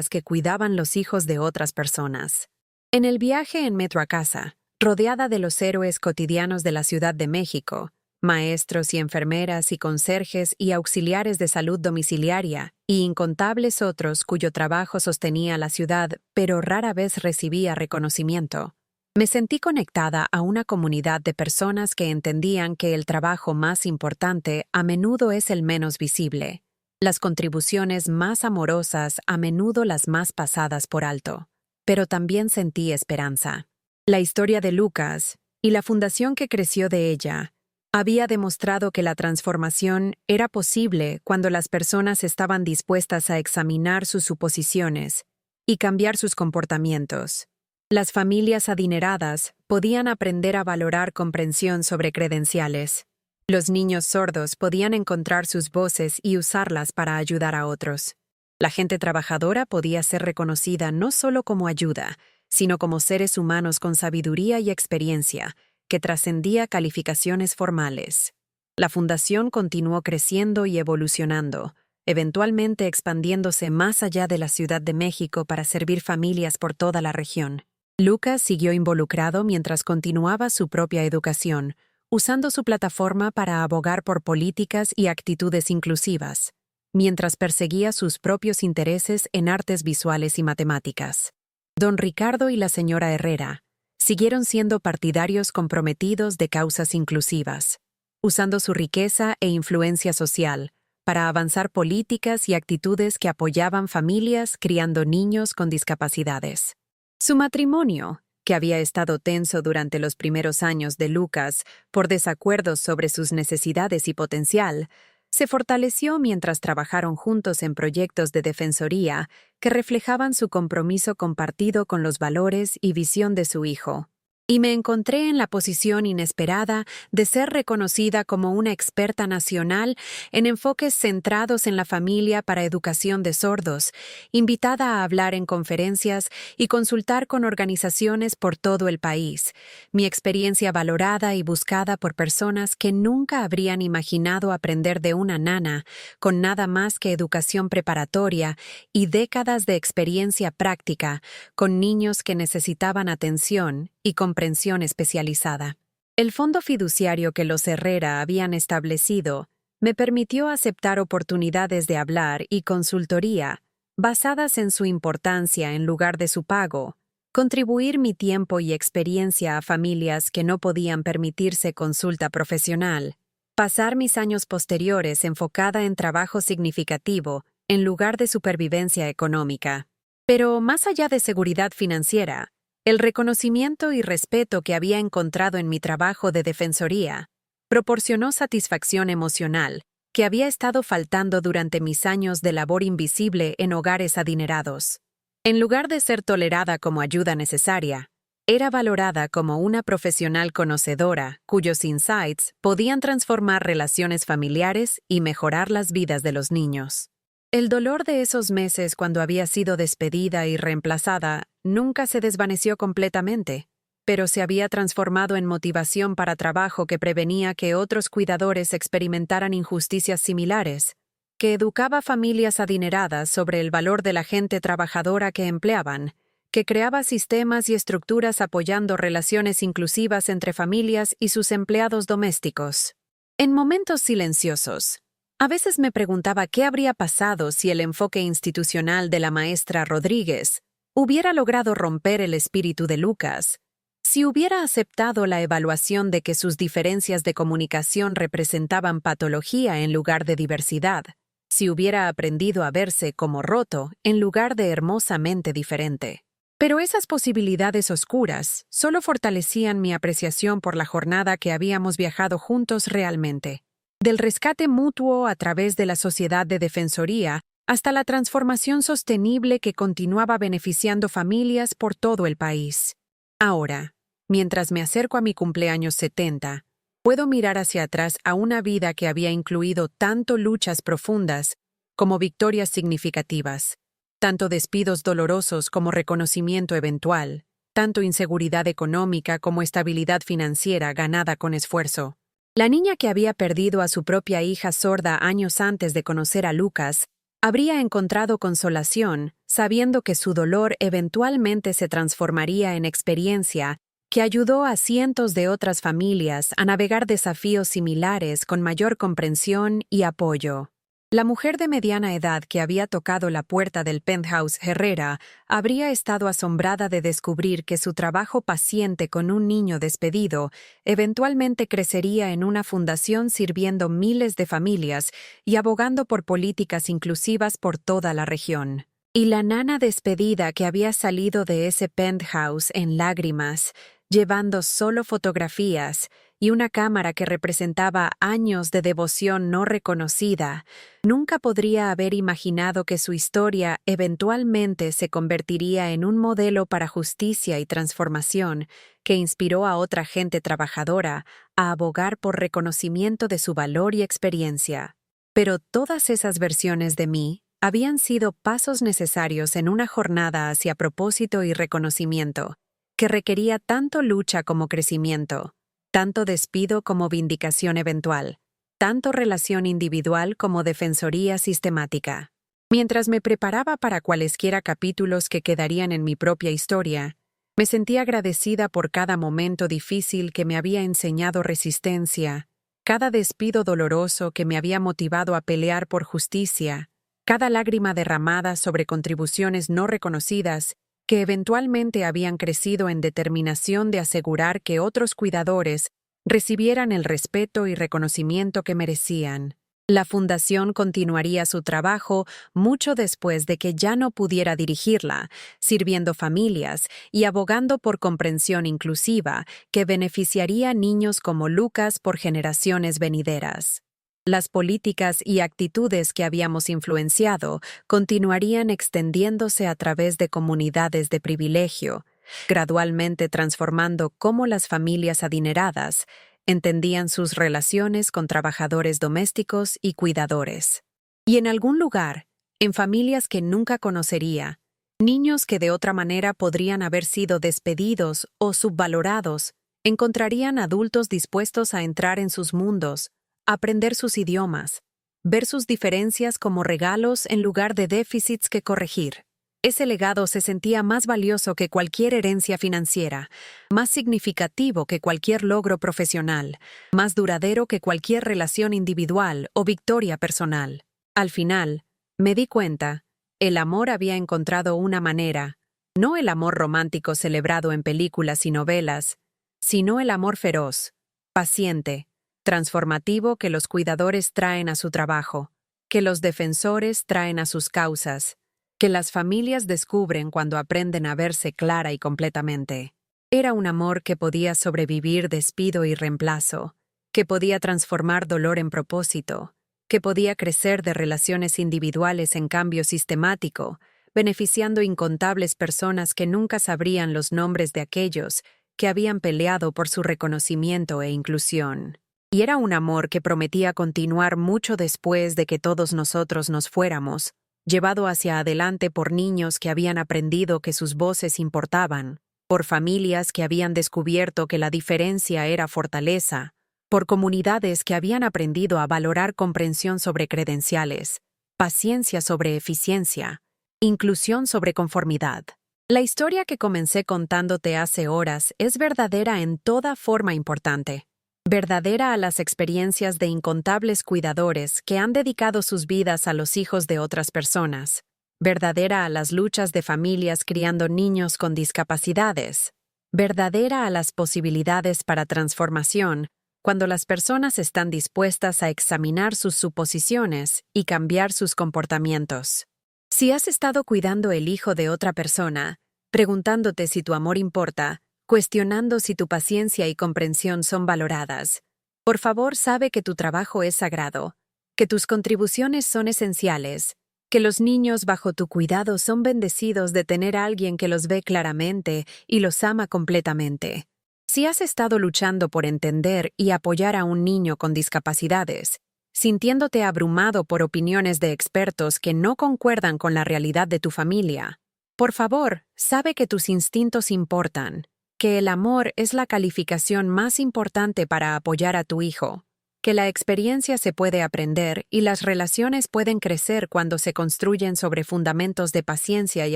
que cuidaban los hijos de otras personas. En el viaje en metro a casa, rodeada de los héroes cotidianos de la Ciudad de México, maestros y enfermeras y conserjes y auxiliares de salud domiciliaria, y incontables otros cuyo trabajo sostenía la ciudad, pero rara vez recibía reconocimiento. Me sentí conectada a una comunidad de personas que entendían que el trabajo más importante a menudo es el menos visible, las contribuciones más amorosas a menudo las más pasadas por alto. Pero también sentí esperanza. La historia de Lucas, y la fundación que creció de ella, había demostrado que la transformación era posible cuando las personas estaban dispuestas a examinar sus suposiciones y cambiar sus comportamientos. Las familias adineradas podían aprender a valorar comprensión sobre credenciales. Los niños sordos podían encontrar sus voces y usarlas para ayudar a otros. La gente trabajadora podía ser reconocida no solo como ayuda, sino como seres humanos con sabiduría y experiencia, que trascendía calificaciones formales. La fundación continuó creciendo y evolucionando, eventualmente expandiéndose más allá de la Ciudad de México para servir familias por toda la región. Lucas siguió involucrado mientras continuaba su propia educación, usando su plataforma para abogar por políticas y actitudes inclusivas, mientras perseguía sus propios intereses en artes visuales y matemáticas. Don Ricardo y la señora Herrera siguieron siendo partidarios comprometidos de causas inclusivas, usando su riqueza e influencia social para avanzar políticas y actitudes que apoyaban familias criando niños con discapacidades. Su matrimonio, que había estado tenso durante los primeros años de Lucas por desacuerdos sobre sus necesidades y potencial, se fortaleció mientras trabajaron juntos en proyectos de defensoría que reflejaban su compromiso compartido con los valores y visión de su hijo. Y me encontré en la posición inesperada de ser reconocida como una experta nacional en enfoques centrados en la familia para educación de sordos, invitada a hablar en conferencias y consultar con organizaciones por todo el país. Mi experiencia valorada y buscada por personas que nunca habrían imaginado aprender de una nana, con nada más que educación preparatoria y décadas de experiencia práctica, con niños que necesitaban atención y comprensión especializada. El fondo fiduciario que los Herrera habían establecido me permitió aceptar oportunidades de hablar y consultoría basadas en su importancia en lugar de su pago, contribuir mi tiempo y experiencia a familias que no podían permitirse consulta profesional, pasar mis años posteriores enfocada en trabajo significativo en lugar de supervivencia económica. Pero más allá de seguridad financiera, el reconocimiento y respeto que había encontrado en mi trabajo de defensoría proporcionó satisfacción emocional que había estado faltando durante mis años de labor invisible en hogares adinerados. En lugar de ser tolerada como ayuda necesaria, era valorada como una profesional conocedora cuyos insights podían transformar relaciones familiares y mejorar las vidas de los niños. El dolor de esos meses cuando había sido despedida y reemplazada nunca se desvaneció completamente, pero se había transformado en motivación para trabajo que prevenía que otros cuidadores experimentaran injusticias similares, que educaba familias adineradas sobre el valor de la gente trabajadora que empleaban, que creaba sistemas y estructuras apoyando relaciones inclusivas entre familias y sus empleados domésticos. En momentos silenciosos, a veces me preguntaba qué habría pasado si el enfoque institucional de la maestra Rodríguez hubiera logrado romper el espíritu de Lucas, si hubiera aceptado la evaluación de que sus diferencias de comunicación representaban patología en lugar de diversidad, si hubiera aprendido a verse como roto en lugar de hermosamente diferente. Pero esas posibilidades oscuras solo fortalecían mi apreciación por la jornada que habíamos viajado juntos realmente. Del rescate mutuo a través de la sociedad de defensoría hasta la transformación sostenible que continuaba beneficiando familias por todo el país. Ahora, mientras me acerco a mi cumpleaños 70, puedo mirar hacia atrás a una vida que había incluido tanto luchas profundas como victorias significativas, tanto despidos dolorosos como reconocimiento eventual, tanto inseguridad económica como estabilidad financiera ganada con esfuerzo. La niña que había perdido a su propia hija sorda años antes de conocer a Lucas habría encontrado consolación sabiendo que su dolor eventualmente se transformaría en experiencia que ayudó a cientos de otras familias a navegar desafíos similares con mayor comprensión y apoyo. La mujer de mediana edad que había tocado la puerta del penthouse Herrera habría estado asombrada de descubrir que su trabajo paciente con un niño despedido eventualmente crecería en una fundación sirviendo miles de familias y abogando por políticas inclusivas por toda la región. Y la nana despedida que había salido de ese penthouse en lágrimas, llevando solo fotografías y una cámara que representaba años de devoción no reconocida, nunca podría haber imaginado que su historia eventualmente se convertiría en un modelo para justicia y transformación que inspiró a otra gente trabajadora a abogar por reconocimiento de su valor y experiencia. Pero todas esas versiones de mí habían sido pasos necesarios en una jornada hacia propósito y reconocimiento, que requería tanto lucha como crecimiento, tanto despido como vindicación eventual, tanto relación individual como defensoría sistemática. Mientras me preparaba para cualesquiera capítulos que quedarían en mi propia historia, me sentí agradecida por cada momento difícil que me había enseñado resistencia, cada despido doloroso que me había motivado a pelear por justicia, cada lágrima derramada sobre contribuciones no reconocidas que eventualmente habían crecido en determinación de asegurar que otros cuidadores recibieran el respeto y reconocimiento que merecían. La fundación continuaría su trabajo mucho después de que ya no pudiera dirigirla, sirviendo familias y abogando por comprensión inclusiva que beneficiaría a niños como Lucas por generaciones venideras. Las políticas y actitudes que habíamos influenciado continuarían extendiéndose a través de comunidades de privilegio, gradualmente transformando cómo las familias adineradas entendían sus relaciones con trabajadores domésticos y cuidadores. Y en algún lugar, en familias que nunca conocería, niños que de otra manera podrían haber sido despedidos o subvalorados, encontrarían adultos dispuestos a entrar en sus mundos, aprender sus idiomas, ver sus diferencias como regalos en lugar de déficits que corregir. Ese legado se sentía más valioso que cualquier herencia financiera, más significativo que cualquier logro profesional, más duradero que cualquier relación individual o victoria personal. Al final, me di cuenta, el amor había encontrado una manera, no el amor romántico celebrado en películas y novelas, sino el amor feroz, paciente, transformativo que los cuidadores traen a su trabajo, que los defensores traen a sus causas, que las familias descubren cuando aprenden a verse clara y completamente. Era un amor que podía sobrevivir despido y reemplazo, que podía transformar dolor en propósito, que podía crecer de relaciones individuales en cambio sistemático, beneficiando incontables personas que nunca sabrían los nombres de aquellos que habían peleado por su reconocimiento e inclusión. Y era un amor que prometía continuar mucho después de que todos nosotros nos fuéramos, llevado hacia adelante por niños que habían aprendido que sus voces importaban, por familias que habían descubierto que la diferencia era fortaleza, por comunidades que habían aprendido a valorar comprensión sobre credenciales, paciencia sobre eficiencia, inclusión sobre conformidad. La historia que comencé contándote hace horas es verdadera en toda forma importante. Verdadera a las experiencias de incontables cuidadores que han dedicado sus vidas a los hijos de otras personas. Verdadera a las luchas de familias criando niños con discapacidades. Verdadera a las posibilidades para transformación cuando las personas están dispuestas a examinar sus suposiciones y cambiar sus comportamientos. Si has estado cuidando el hijo de otra persona, preguntándote si tu amor importa, cuestionando si tu paciencia y comprensión son valoradas. Por favor, sabe que tu trabajo es sagrado, que tus contribuciones son esenciales, que los niños bajo tu cuidado son bendecidos de tener a alguien que los ve claramente y los ama completamente. Si has estado luchando por entender y apoyar a un niño con discapacidades, sintiéndote abrumado por opiniones de expertos que no concuerdan con la realidad de tu familia, por favor, sabe que tus instintos importan, que el amor es la calificación más importante para apoyar a tu hijo, que la experiencia se puede aprender y las relaciones pueden crecer cuando se construyen sobre fundamentos de paciencia y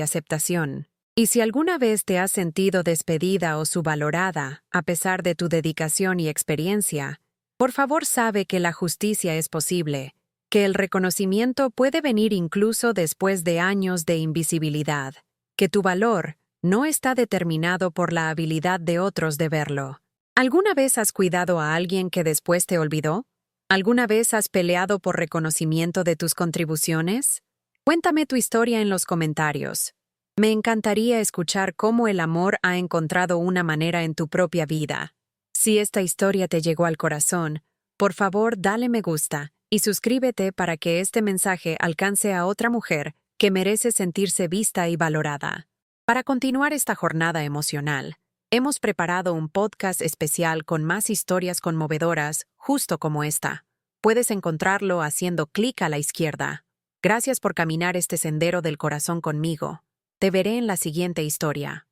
aceptación. Y si alguna vez te has sentido despedida o subvalorada, a pesar de tu dedicación y experiencia, por favor sabe que la justicia es posible, que el reconocimiento puede venir incluso después de años de invisibilidad, que tu valor no está determinado por la habilidad de otros de verlo. ¿Alguna vez has cuidado a alguien que después te olvidó? ¿Alguna vez has peleado por reconocimiento de tus contribuciones? Cuéntame tu historia en los comentarios. Me encantaría escuchar cómo el amor ha encontrado una manera en tu propia vida. Si esta historia te llegó al corazón, por favor dale me gusta y suscríbete para que este mensaje alcance a otra mujer que merece sentirse vista y valorada. Para continuar esta jornada emocional, hemos preparado un podcast especial con más historias conmovedoras, justo como esta. Puedes encontrarlo haciendo clic a la izquierda. Gracias por caminar este sendero del corazón conmigo. Te veré en la siguiente historia.